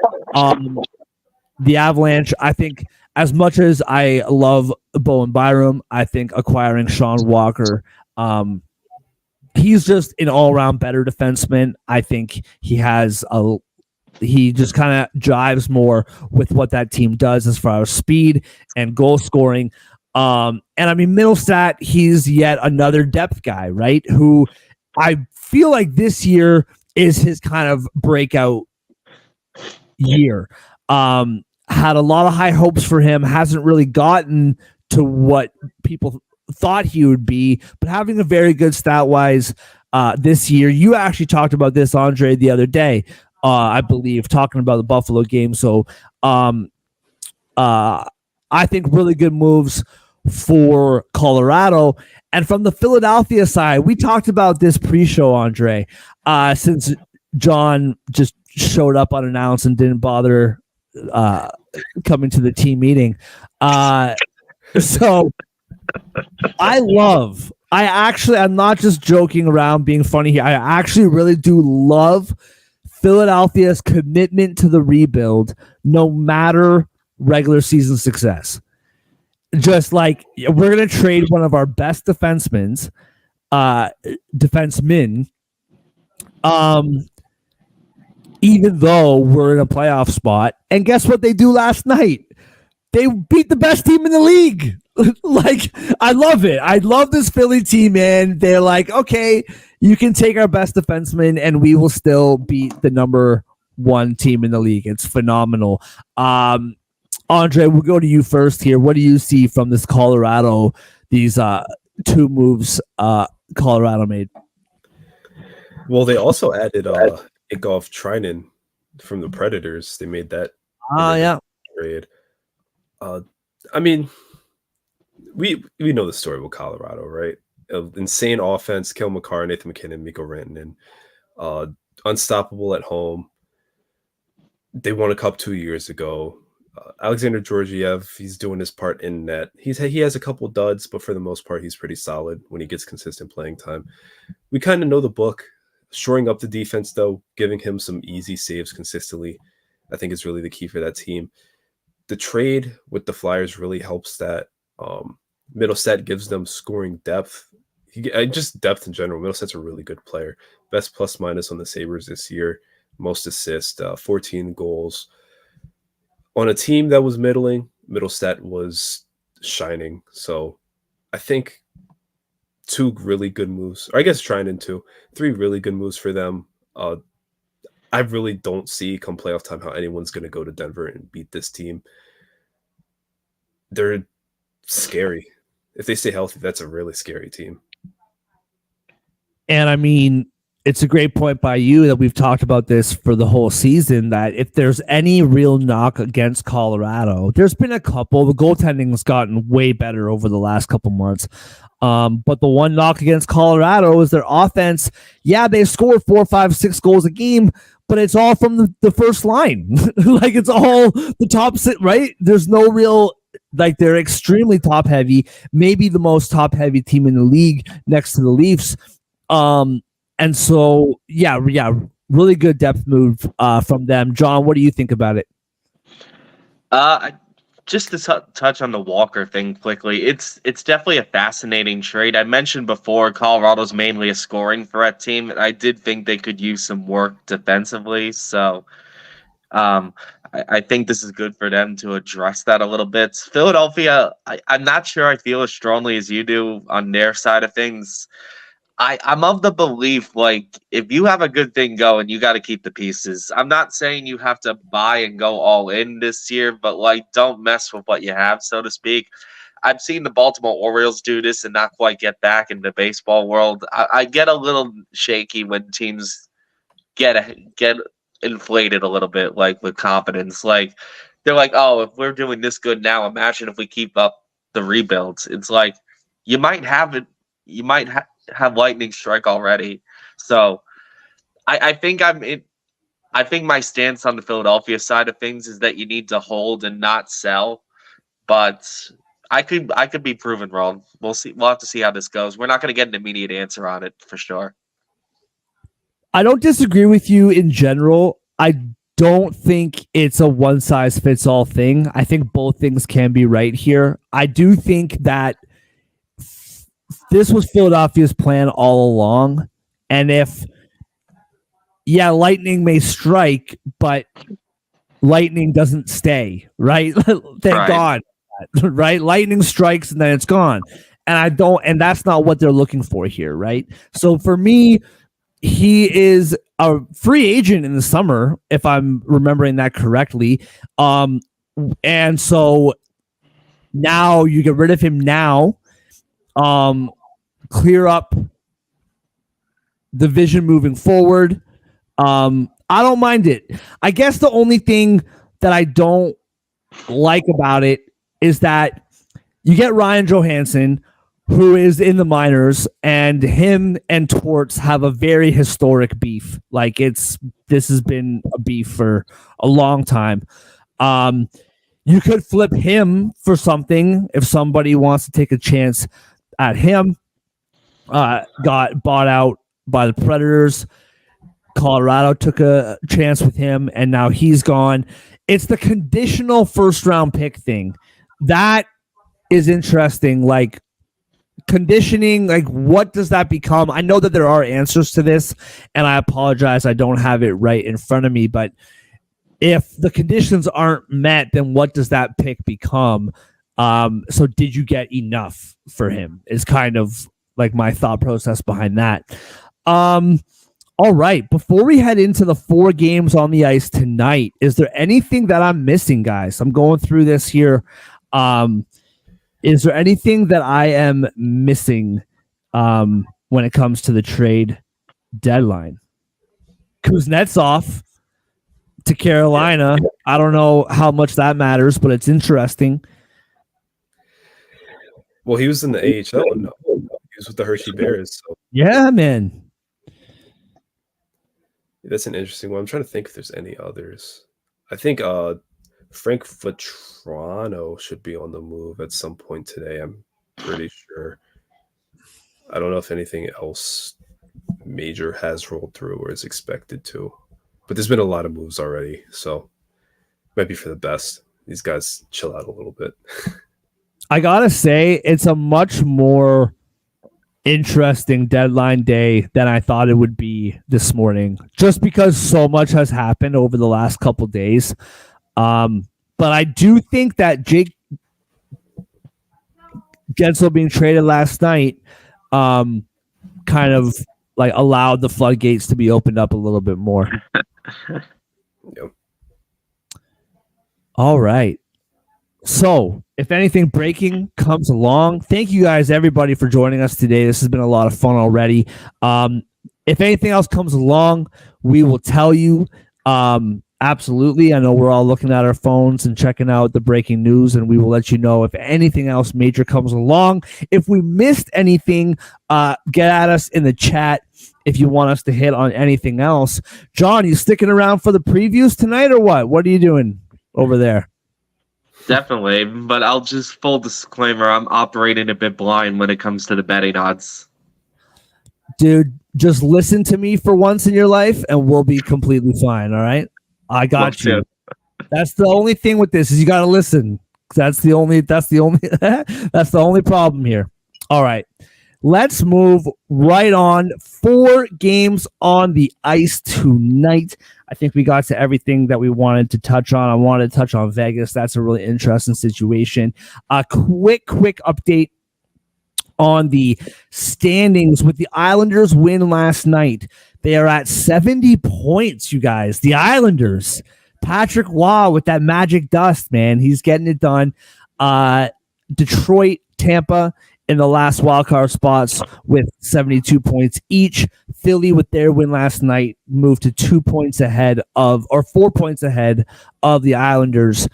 the Avalanche. I think as much as I love Bowen Byram, I think acquiring Sean Walker, he's just an all-around better defenseman. I think he just kind of jives more with what that team does as far as speed and goal scoring. And I mean, Middlestat, he's yet another depth guy, right? Who I feel like this year is his kind of breakout year. Had a lot of high hopes for him, hasn't really gotten to what people thought he would be, but having a very good stat-wise this year. You actually talked about this, Andre, the other day, I believe, talking about the Buffalo game. So I think really good moves for Colorado. And from the Philadelphia side, we talked about this pre-show, Andre, since John just showed up unannounced and didn't bother coming to the team meeting. So I'm not just joking around being funny here. I actually really do love Philadelphia's commitment to the rebuild, no matter regular season success. just like we're gonna trade one of our best defensemen, um, even though we're in a playoff spot. And guess what they do last night? They beat the best team in the league. Like, I love it. I love this Philly team, man. They're like, okay, you can take our best defenseman and we will still beat the number one team in the league. It's phenomenal. Andre, we'll go to you first here. What do you see from this Colorado, these two moves Colorado made? Well, they also added Igov Trinan from the Predators. They made that trade. I mean, we know the story with Colorado, right? Insane offense, Kale McCarr, Nathan McKinnon, Mikko Rantanen, unstoppable at home. They won a cup 2 years ago. Alexander Georgiev, he's doing his part in net. He has a couple duds, but for the most part, he's pretty solid when he gets consistent playing time. We kind of know the book. Shoring up the defense, though, giving him some easy saves consistently, I think is really the key for that team. The trade with the Flyers really helps that. Middleset gives them scoring depth. Just depth in general. Middleset's a really good player. Best plus minus on the Sabres this year. Most assists, 14 goals. On a team that was middling, Middleset was shining. So I think two really good moves. Or I guess trying into 3 really good moves for them. I really don't see come playoff time how anyone's going to go to Denver and beat this team. They're scary. If they stay healthy, that's a really scary team. And I mean, it's a great point by you that we've talked about this for the whole season, that if there's any real knock against Colorado, there's been a couple. The goaltending has gotten way better over the last couple months. But the one knock against Colorado is their offense. Yeah, they scored 4, 5, 6 goals a game, but it's all from the first line. Like, it's all the top six, right? There's no real, like, they're extremely top heavy, maybe the most top heavy team in the league next to the Leafs. And so, yeah, really good depth move from them. John, what do you think about it? Just to touch on the Walker thing quickly, it's definitely a fascinating trade. I mentioned before, Colorado's mainly a scoring threat team, and I did think they could use some work defensively. So I think this is good for them to address that a little bit. Philadelphia, I'm not sure I feel as strongly as you do on their side of things. I'm of the belief, like, if you have a good thing going, you got to keep the pieces. I'm not saying you have to buy and go all in this year, but, like, don't mess with what you have, so to speak. I've seen the Baltimore Orioles do this and not quite get back in the baseball world. I get a little shaky when teams get inflated a little bit, like, with confidence. Like, they're like, oh, if we're doing this good now, imagine if we keep up the rebuilds. It's like, you might have it. You might have lightning strike already. So I think I think my stance on the Philadelphia side of things is that you need to hold and not sell. But I could be proven wrong. We'll see. We'll have to see how this goes. We're not going to get an immediate answer on it for sure. I don't disagree with you in general. I don't think it's a one size fits all thing. I think both things can be right here. I do think that this was Philadelphia's plan all along. And if, yeah, lightning may strike, but lightning doesn't stay, right? Thank God, right? Lightning strikes and then it's gone. And that's not what they're looking for here, right? So for me, he is a free agent in the summer, if I'm remembering that correctly. And so now you get rid of him now. Clear up the vision moving forward. I don't mind it. I guess the only thing that I don't like about it is that you get Ryan Johansson, who is in the minors, and him and Torts have a very historic beef. Like, this has been a beef for a long time. You could flip him for something if somebody wants to take a chance at him. Got bought out by the Predators. Colorado took a chance with him, and now he's gone. It's the conditional first-round pick thing. That is interesting. Like conditioning, like what does that become? I know that there are answers to this, and I apologize, I don't have it right in front of me, but if the conditions aren't met, then what does that pick become? So did you get enough for him is kind of like my thought process behind that. All right, before we head into the 4 games on the ice tonight, is there anything that I'm missing, guys? I'm going through this here. Is there anything that I am missing when it comes to the trade deadline? Kuznetsov to Carolina. Yeah. I don't know how much that matters, but it's interesting. Well, he was in the AHL. No, he was with the Hershey Bears. So Yeah, man. that's an interesting one. I'm trying to think if there's any others. I think Frank Vetrano should be on the move at some point today. I'm pretty sure. I don't know if anything else major has rolled through or is expected to. But there's been a lot of moves already, so might be for the best. These guys chill out a little bit. I gotta say, it's a much more interesting deadline day than I thought it would be this morning, just because so much has happened over the last couple days. But I do think that Jake Gensel being traded last night kind of like allowed the floodgates to be opened up a little bit more. Yep. All right. So, if anything breaking comes along, thank you guys, everybody, for joining us today. This has been a lot of fun already. If anything else comes along, we will tell you. Absolutely. I know we're all looking at our phones and checking out the breaking news, and we will let you know if anything else major comes along. If we missed anything, get at us in the chat if you want us to hit on anything else. John, you sticking around for the previews tonight or what? What are you doing over there? Definitely, but I'll just full disclaimer, I'm operating a bit blind when it comes to the betting odds. Dude, just listen to me for once in your life and we'll be completely fine, all right? I got you. That's the only thing with this is you got to listen. That's the only that's the only problem here. All right. Let's move right on. 4 games on the ice tonight. I think we got to everything that we wanted to touch on. I wanted to touch on Vegas. That's a really interesting situation. A quick update on the standings with the Islanders win last night. They are at 70 points, you guys. The Islanders. Patrick Waugh with that magic dust, man. He's getting it done. Detroit, Tampa in the last wildcard spots with 72 points each. Philly, with their win last night, moved to 4 points ahead of the Islanders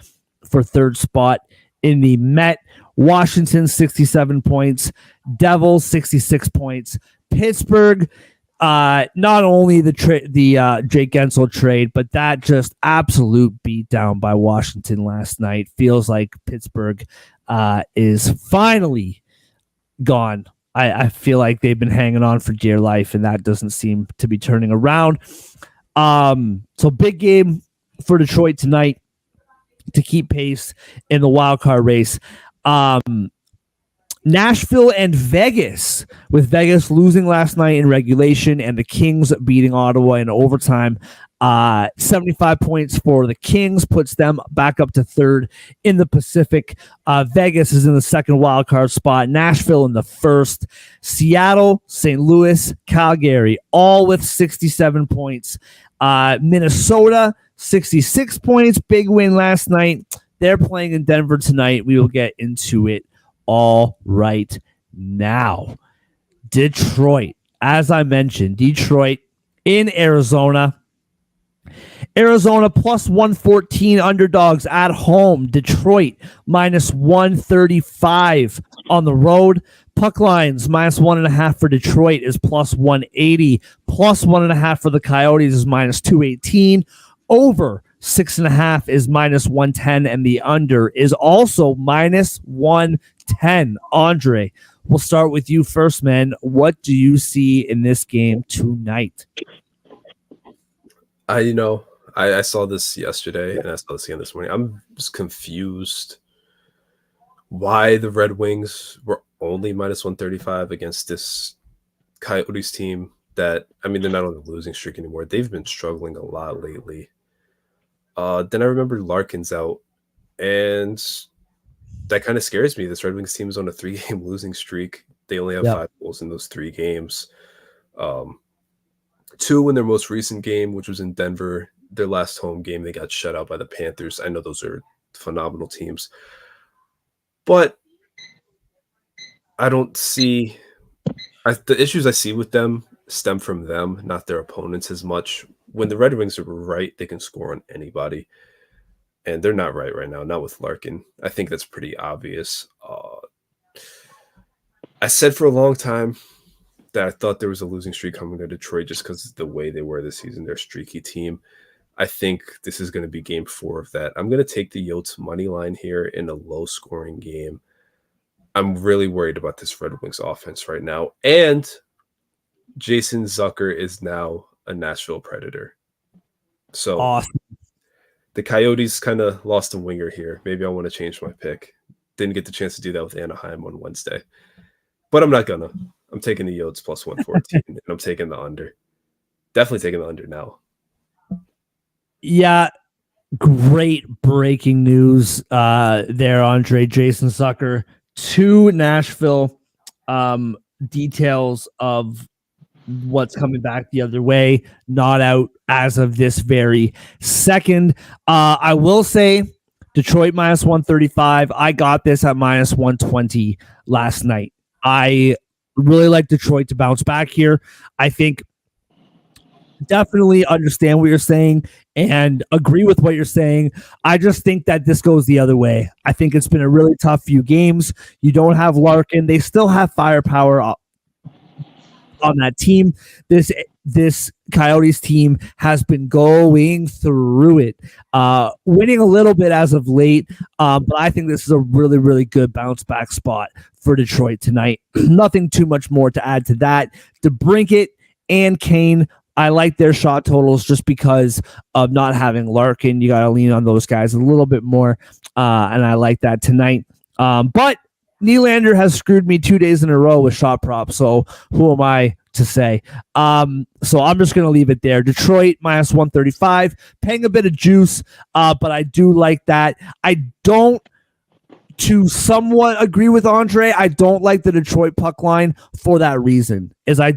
for third spot in the Met. Washington, 67 points. Devils, 66 points. Pittsburgh, not only the Jake Gensel trade, but that just absolute beatdown by Washington last night. Feels like Pittsburgh is finally gone. I feel like they've been hanging on for dear life, and that doesn't seem to be turning around. So big game for Detroit tonight to keep pace in the wild card race. Nashville and Vegas, with Vegas losing last night in regulation and the Kings beating Ottawa in overtime. 75 points for the Kings puts them back up to third in the Pacific. Vegas is in the second wildcard spot. Nashville in the first. Seattle, St. Louis, Calgary, all with 67 points. Minnesota, 66 points. Big win last night. They're playing in Denver tonight. We will get into it all right now. Detroit, as I mentioned, Detroit in Arizona. Arizona plus 114 underdogs at home. Detroit minus 135 on the road. Puck lines minus 1.5 for Detroit is plus 180. Plus 1.5 for the Coyotes is minus 218. Over 6.5 is minus 110, and the under is also minus 110. Andre, we'll start with you first, man. What do you see in this game tonight? I saw this yesterday and I saw this again this morning. I'm just confused why the Red Wings were only minus 135 against this Coyotes team that, I mean, they're not on the losing streak anymore. They've been struggling a lot lately. Then I remember Larkin's out, and that kind of scares me. This Red Wings team is on a 3-game losing streak. They only have 5 goals in those 3 games. 2 in their most recent game, which was in Denver. Their last home game, they got shut out by the Panthers. I know those are phenomenal teams. But I don't see the issues I see with them stem from them, not their opponents as much. When the Red Wings are right, they can score on anybody. And they're not right now, not with Larkin. I think that's pretty obvious. I said for a long time that I thought there was a losing streak coming to Detroit just because of the way they were this season. They're a streaky team. I think this is going to be game 4 of that. I'm going to take the Yotes money line here in a low-scoring game. I'm really worried about this Red Wings offense right now. And Jason Zucker is now a Nashville Predator. So Awesome. The Coyotes kind of lost a winger here. Maybe I want to change my pick. Didn't get the chance to do that with Anaheim on Wednesday. But I'm not going to. I'm taking the Yotes plus 114, and I'm taking the under. Definitely taking the under now. Yeah, great breaking news there, Andre. Jason Zucker to Nashville. Details of what's coming back the other way, not out as of this very second. I will say Detroit minus 135. I got this at minus 120 last night. I really like Detroit to bounce back here. I think definitely understand what you're saying and agree with what you're saying. I just think that this goes the other way. I think it's been a really tough few games. You don't have Larkin. They still have firepower on that team. This Coyotes team has been going through it, winning a little bit as of late, but I think this is a really, really good bounce back spot for Detroit tonight. Nothing too much more to add to that. DeBrincat and Kane, I like their shot totals just because of not having Larkin. You got to lean on those guys a little bit more, and I like that tonight. But Nylander has screwed me 2 days in a row with shot props, so who am I to say? So I'm just going to leave it there. Detroit minus 135, paying a bit of juice, but I do like that. I don't, to somewhat agree with Andre, I don't like the Detroit puck line for that reason, is I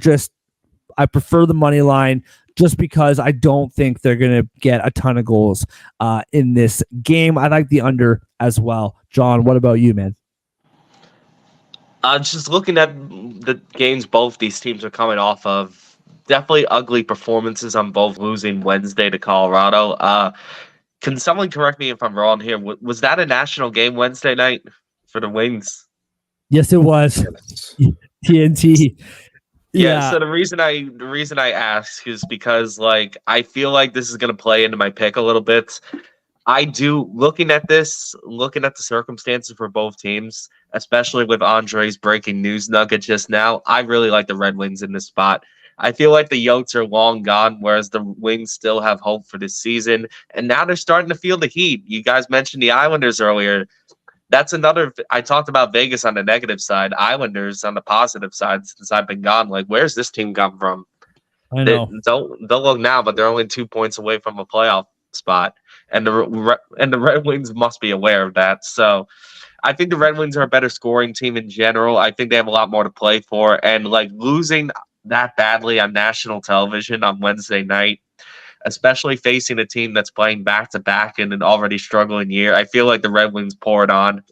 prefer the money line just because I don't think they're going to get a ton of goals in this game. I like the under as well. John, what about you, man? Just looking at the games both these teams are coming off of, definitely ugly performances on both, losing Wednesday to Colorado. Can someone correct me if I'm wrong here? Was that a national game Wednesday night for the Wings? Yes, it was. Yes. TNT. Yeah. So the reason I ask is because I feel like this is going to play into my pick a little bit. I do, looking at the circumstances for both teams, especially with Andre's breaking news nugget just now, I really like the Red Wings in this spot. I feel like the Yotes are long gone, whereas the Wings still have hope for this season. And now they're starting to feel the heat. You guys mentioned the Islanders earlier. That's another, I talked about Vegas on the negative side, Islanders on the positive side since I've been gone. Where's this team come from? I know. Don't look now, but they're only 2 points away from a playoff spot. And the Red Wings must be aware of that. So I think the Red Wings are a better scoring team in general. I think they have a lot more to play for. And losing that badly on national television on Wednesday night, especially facing a team that's playing back-to-back in an already struggling year, I feel like the Red Wings pour it on.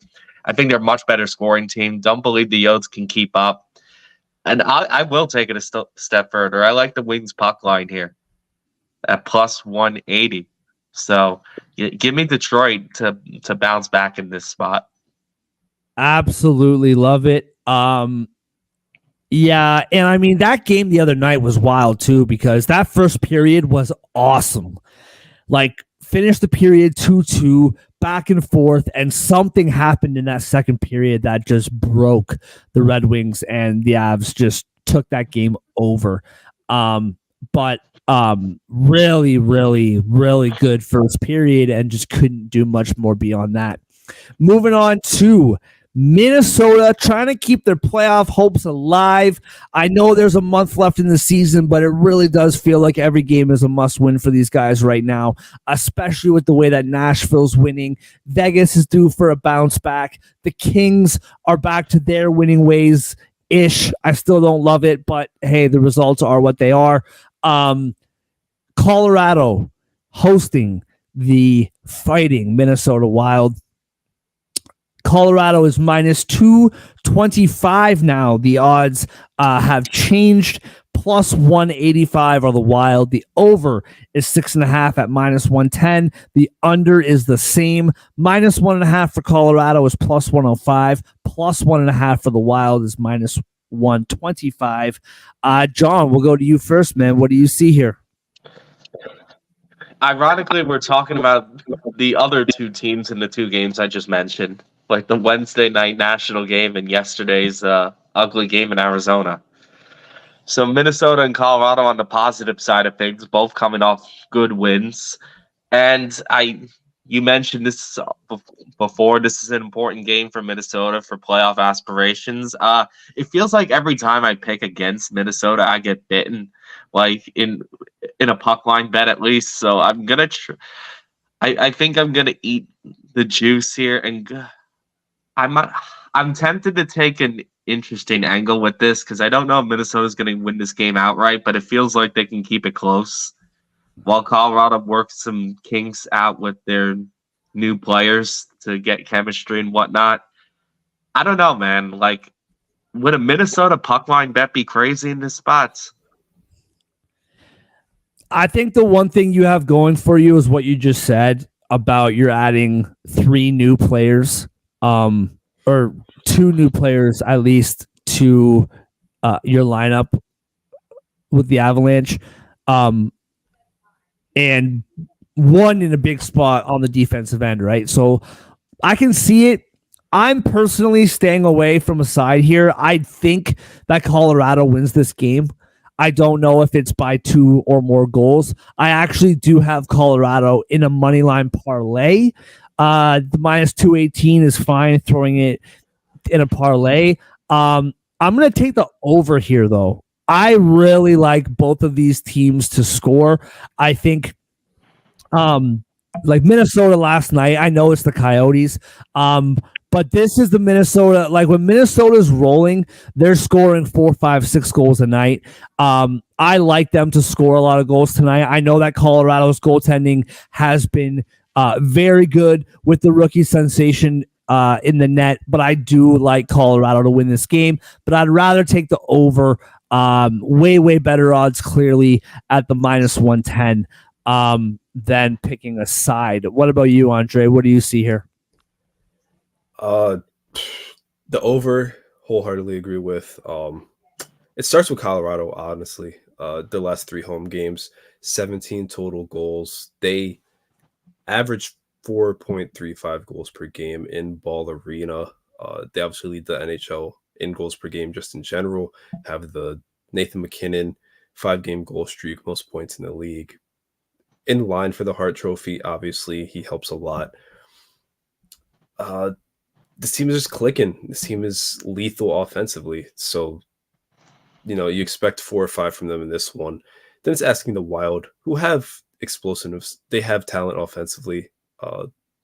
I think they're a much better scoring team. Don't believe the Yotes can keep up. And I will take it a step further. I like the Wings puck line here at plus 180. So give me Detroit to bounce back in this spot. Absolutely love it. Yeah, and I mean that game the other night was wild too because that first period was awesome. Finished the period 2-2, back and forth, and something happened in that second period that just broke the Red Wings, and the Avs just took that game over. But really, really, really good first period and just couldn't do much more beyond that. Moving on to Minnesota trying to keep their playoff hopes alive. I know there's a month left in the season, but it really does feel like every game is a must win for these guys right now, especially with the way that Nashville's winning. Vegas is due for a bounce back. The Kings are back to their winning ways ish. I still don't love it, but hey, the results are what they are. Colorado hosting the Fighting Minnesota Wild. Colorado is minus 225 now. The odds have changed. Plus 185 are the Wild. The over is 6.5 at minus 110. The under is the same. Minus 1.5 for Colorado is plus 105. Plus 1.5 for the Wild is minus 125. John, we'll go to you first, man. What do you see here? Ironically, we're talking about the other two teams in the two games I just mentioned, like the Wednesday night national game and yesterday's ugly game in Arizona. So Minnesota and Colorado on the positive side of things, both coming off good wins. And you mentioned this before. This is an important game for Minnesota for playoff aspirations. It feels like every time I pick against Minnesota, I get bitten, like in a puck line bet at least. So I'm gonna. I think I'm gonna eat the juice here, and I'm tempted to take an interesting angle with this because I don't know if Minnesota's gonna win this game outright, but it feels like they can keep it close. While Colorado works some kinks out with their new players to get chemistry and whatnot. I don't know, man. Like, would a Minnesota puck line bet be crazy in this spot? I think the one thing you have going for you is what you just said about you're adding 3 new players, or 2 new players at least to your lineup with the Avalanche. And one in a big spot on the defensive end, right? So I can see it. I'm personally staying away from a side here. I think that Colorado wins this game. I don't know if it's by 2 or more goals. I actually do have Colorado in a money line parlay. The minus 218 is fine, throwing it in a parlay. I'm going to take the over here, though. I really like both of these teams to score. I think like Minnesota last night, I know it's the Coyotes, but this is the Minnesota. Like when Minnesota's rolling, they're scoring 4, 5, 6 goals a night. I like them to score a lot of goals tonight. I know that Colorado's goaltending has been very good with the rookie sensation in the net, but I do like Colorado to win this game, but I'd rather take the over. Way better odds clearly at the minus 110 than picking a side. What about you, Andre? What do you see here? The over, wholeheartedly agree with. It starts with Colorado, honestly. The last 3 home games, 17 total goals. They average 4.35 goals per game in Ball Arena. They obviously lead the NHL in goals per game just in general, have the Nathan McKinnon 5-game goal streak, most points in the league. In line for the Hart Trophy, obviously, he helps a lot. This team is just clicking. This team is lethal offensively. So, you expect 4 or 5 from them in this one. Then it's asking the Wild, who have explosiveness. They have talent offensively,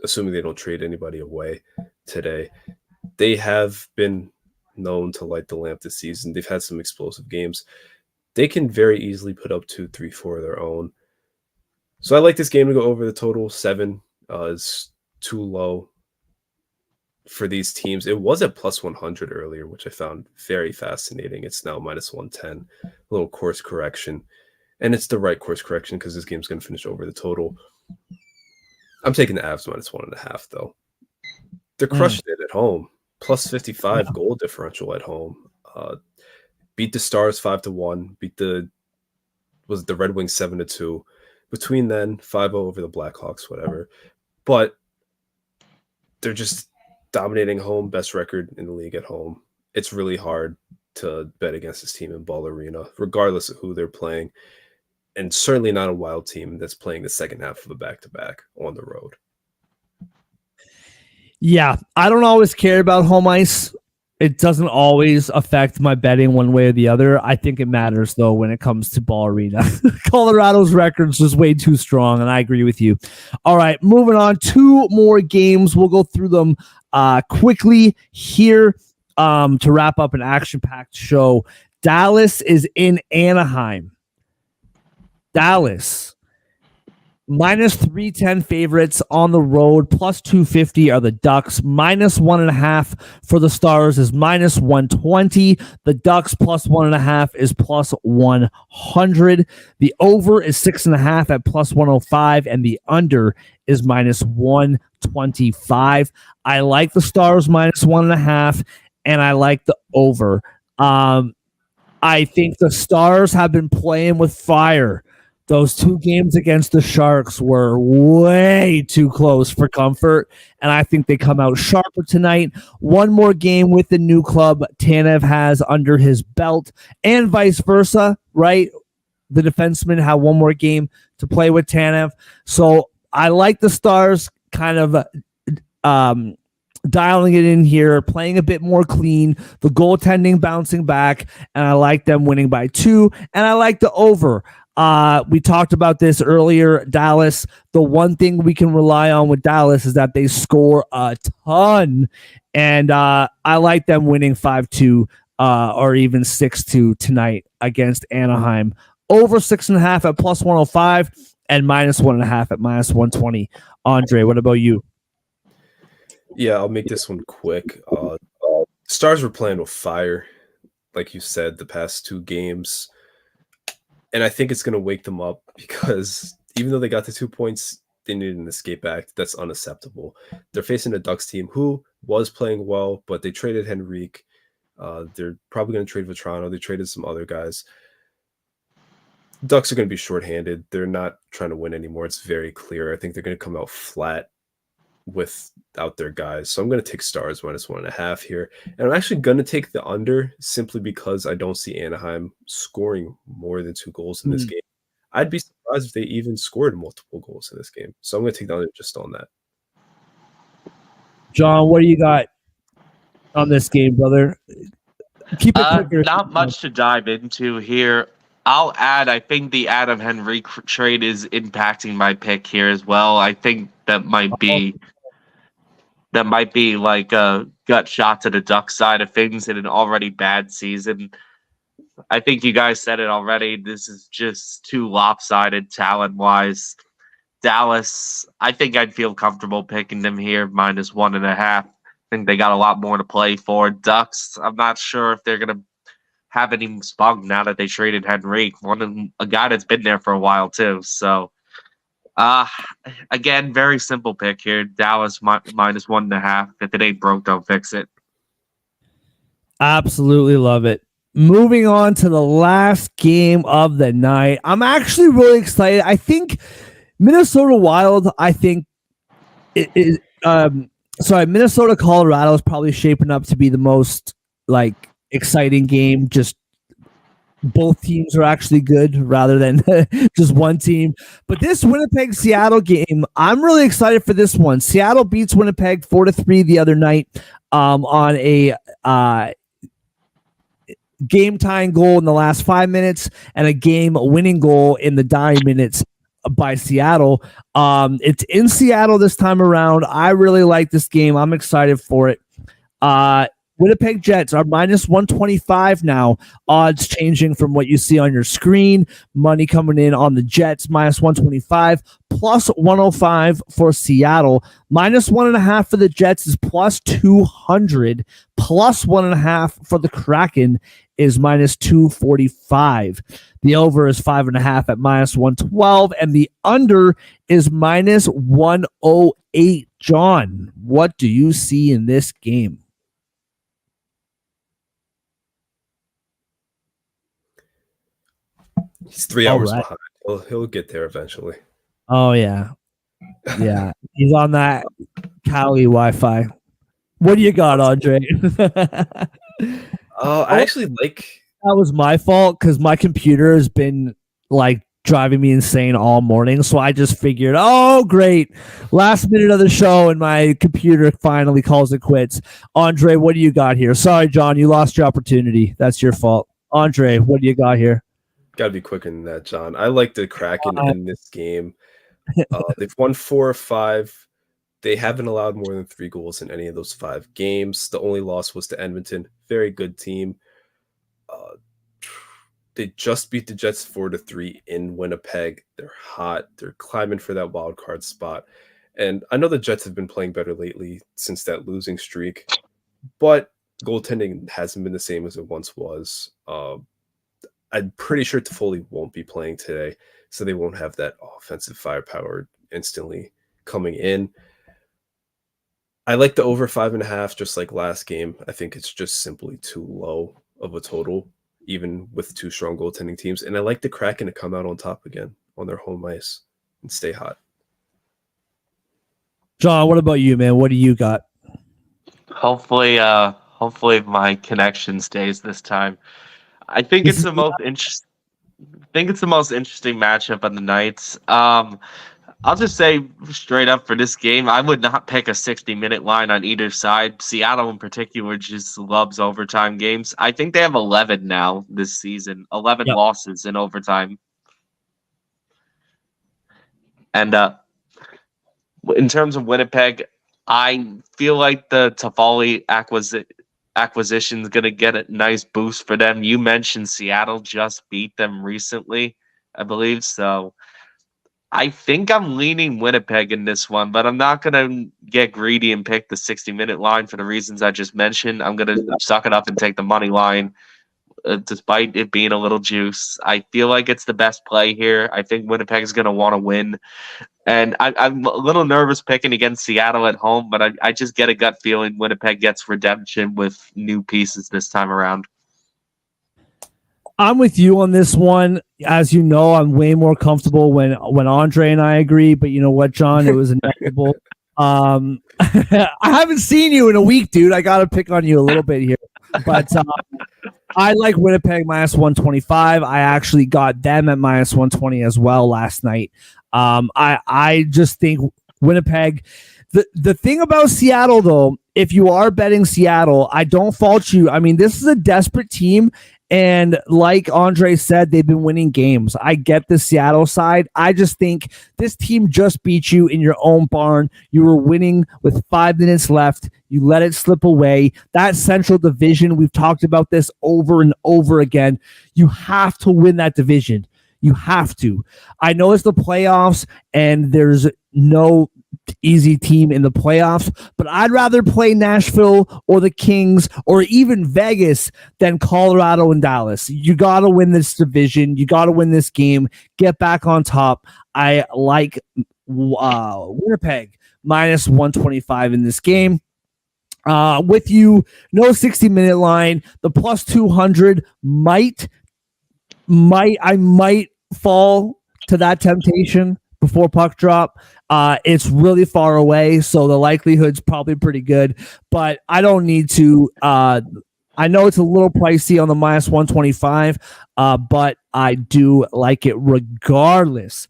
assuming they don't trade anybody away today. They have been known to light the lamp this season. They've had some explosive games. They can very easily put up 2, 3, 4 of their own. So I like this game to go over the total. 7 is too low for these teams. It was at plus 100 earlier, which I found very fascinating. It's now minus 110. A little course correction. And it's the right course correction because this game's going to finish over the total. I'm taking the Avs minus 1.5, though. They're crushing it at home. Plus 55 goal differential at home. Beat the Stars 5-1. Beat the Red Wings 7-2. Between then, 5-0 over the Blackhawks, whatever. But they're just dominating home, best record in the league at home. It's really hard to bet against this team in Ball Arena, regardless of who they're playing. And certainly not a Wild team that's playing the second half of a back-to-back on the road. Yeah, I don't always care about home ice. It doesn't always affect my betting one way or the other. I think it matters, though, when it comes to Ball Arena. Colorado's record's just way too strong, and I agree with you. All right, moving on. 2 more games. We'll go through them quickly here to wrap up an action-packed show. Dallas is in Anaheim. Dallas. Minus 310 favorites on the road. Plus 250 are the Ducks. Minus 1.5 for the Stars is minus 120. The Ducks plus 1.5 is plus 100. The over is 6.5 at plus 105, and the under is minus 125. I like the Stars minus 1.5, and I like the over. I think the Stars have been playing with fire. Those 2 games against the Sharks were way too close for comfort, and I think they come out sharper tonight. 1 more game with the new club Tanev has under his belt, and vice versa, right? The defensemen have 1 more game to play with Tanev. So I like the Stars kind of dialing it in here, playing a bit more clean, the goaltending bouncing back, and I like them winning by 2, and I like the over. We talked about this earlier. Dallas, the one thing we can rely on with Dallas is that they score a ton, and I like them winning 5-2 or even 6-2 tonight against Anaheim. Over 6.5 at plus 105 and minus 1.5 at minus 120. Andre, what about you? Yeah, I'll make this one quick. Stars were playing with fire, like you said, the past 2 games. And I think it's going to wake them up because even though they got the 2 points, they needed an escape act. That's unacceptable. They're facing a Ducks team who was playing well, but they traded Henrique. They're probably going to trade Vetrano. They traded some other guys. Ducks are going to be shorthanded. They're not trying to win anymore. It's very clear. I think they're going to come out flat without their guys. So I'm going to take Stars minus 1.5 here. And I'm actually going to take the under simply because I don't see Anaheim scoring more than 2 goals in this game. I'd be surprised if they even scored multiple goals in this game. So I'm going to take the under just on that. John, what do you got on this game, brother? Keep it quicker. Not much to dive into here. I'll add, I think the Adam Henrique trade is impacting my pick here as well. I think that might be like a gut shot to the Ducks side of things in an already bad season. I think you guys said it already. This is just too lopsided talent-wise. Dallas, I think I'd feel comfortable picking them here, minus 1.5. I think they got a lot more to play for. Ducks, I'm not sure if they're going to have any spunk now that they traded Henrique, a guy that's been there for a while too. So, again, very simple pick here. Dallas minus 1.5. If it ain't broke, don't fix it. Absolutely love it. Moving on to the last game of the night. I'm actually really excited. I think Minnesota Wild, Minnesota Colorado is probably shaping up to be the most exciting game. Just both teams are actually good rather than just one team. But this Winnipeg Seattle game, I'm really excited for this one. Seattle beats Winnipeg 4-3 the other night on a game tying goal in the last 5 minutes and a game winning goal in the dying minutes by Seattle. It's in Seattle this time around. I really like this game. I'm excited for it. Winnipeg Jets are minus 125 now. Odds changing from what you see on your screen. Money coming in on the Jets, minus 125, plus 105 for Seattle. Minus 1.5 for the Jets is plus 200. Plus 1.5 for the Kraken is minus 245. The over is 5.5 at minus 112, and the under is minus 108. John, what do you see in this game? He's 3 hours behind. He'll get there eventually. Oh, yeah. Yeah. He's on that Cali Wi-Fi. What do you got, Andre? I actually like... That was my fault because my computer has been driving me insane all morning. So I just figured, oh, great. Last minute of the show, and my computer finally calls it quits. Andre, what do you got here? Sorry, John, you lost your opportunity. That's your fault. Andre, what do you got here? Got to be quicker than that, John. I like the Kraken in this game. They've won 4 or 5. They haven't allowed more than 3 goals in any of those 5 games. The only loss was to Edmonton. Very good team. They just beat the Jets 4-3 in Winnipeg. They're hot. They're climbing for that wild card spot. And I know the Jets have been playing better lately since that losing streak, but goaltending hasn't been the same as it once was. I'm pretty sure Toffoli won't be playing today, so they won't have that offensive firepower instantly coming in. I like the over 5.5, just like last game. I think it's just simply too low of a total, even with 2 strong goaltending teams. And I like the Kraken to come out on top again on their home ice and stay hot. John, what about you, man? What do you got? Hopefully my connection stays this time. I think it's the most interesting. I think it's the most interesting matchup on the nights. I'll just say straight up for this game, I would not pick a 60-minute line on either side. Seattle in particular just loves overtime games. I think they have 11 now this season, 11 losses in overtime. And in terms of Winnipeg, I feel like the Toffoli acquisition is going to get a nice boost for them. You mentioned Seattle just beat them recently, I believe. So I think I'm leaning Winnipeg in this one, but I'm not going to get greedy and pick the 60-minute line for the reasons I just mentioned. I'm going to suck it up and take the money line, despite it being a little juice. I feel like it's the best play here. I think Winnipeg is going to want to win. And I'm a little nervous picking against Seattle at home, but I just get a gut feeling Winnipeg gets redemption with new pieces this time around. I'm with you on this one. As you know, I'm way more comfortable when Andre and I agree, but you know what, John? It was inevitable. I haven't seen you in a week, dude. I got to pick on you a little bit here. But I like Winnipeg minus 125. I actually got them at minus 120 as well last night. I just think Winnipeg. The thing about Seattle, though, if you are betting Seattle, I don't fault you. I mean, this is a desperate team. And like Andre said, they've been winning games. I get the Seattle side. I just think this team just beat you in your own barn. You were winning with 5 minutes left. You let it slip away. That Central Division, we've talked about this over and over again. You have to win that division. You have to. I know it's the playoffs and there's no easy team in the playoffs, but I'd rather play Nashville or the Kings or even Vegas than Colorado and Dallas. You got to win this division. You got to win this game. Get back on top. I like Winnipeg minus 125 in this game. With you, no 60-minute line. The plus 200 might fall to that temptation before puck drop. It's really far away, so the likelihood's probably pretty good, but I don't need to. I know it's a little pricey on the minus 125, but I do like it regardless.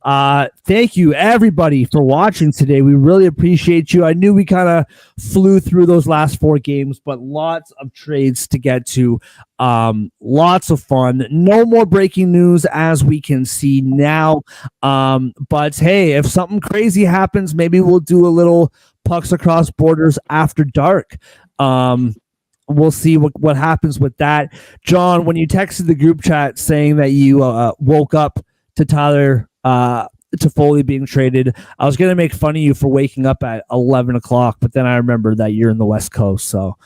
Thank you, everybody, for watching today. We really appreciate you. I knew we kind of flew through those last 4 games, but lots of trades to get to. Lots of fun. No more breaking news as we can see now. But hey, if something crazy happens, maybe we'll do a little Pucks Across Borders after dark. We'll see what happens with that. John, when you texted the group chat saying that you woke up to Tyler Toffoli being traded, I was going to make fun of you for waking up at 11 o'clock, but then I remember that you're in the West Coast, so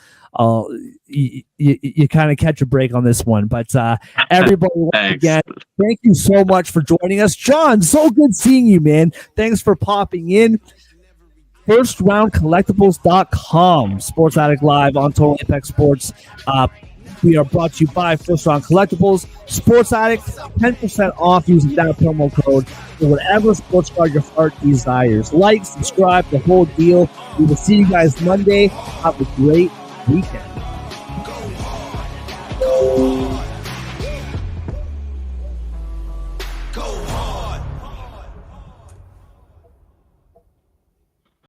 you kind of catch a break on this one. But everybody, once again, thank you so much for joining us. John, so good seeing you, man. Thanks for popping in. FirstRoundCollectibles.com, Sports Addict Live on Total Apex Sports. We are brought to you by First Round Collectibles. Sports Addict, 10% off using that promo code for whatever sports card your heart desires. Like, subscribe, the whole deal. We will see you guys Monday. Have a great weekend.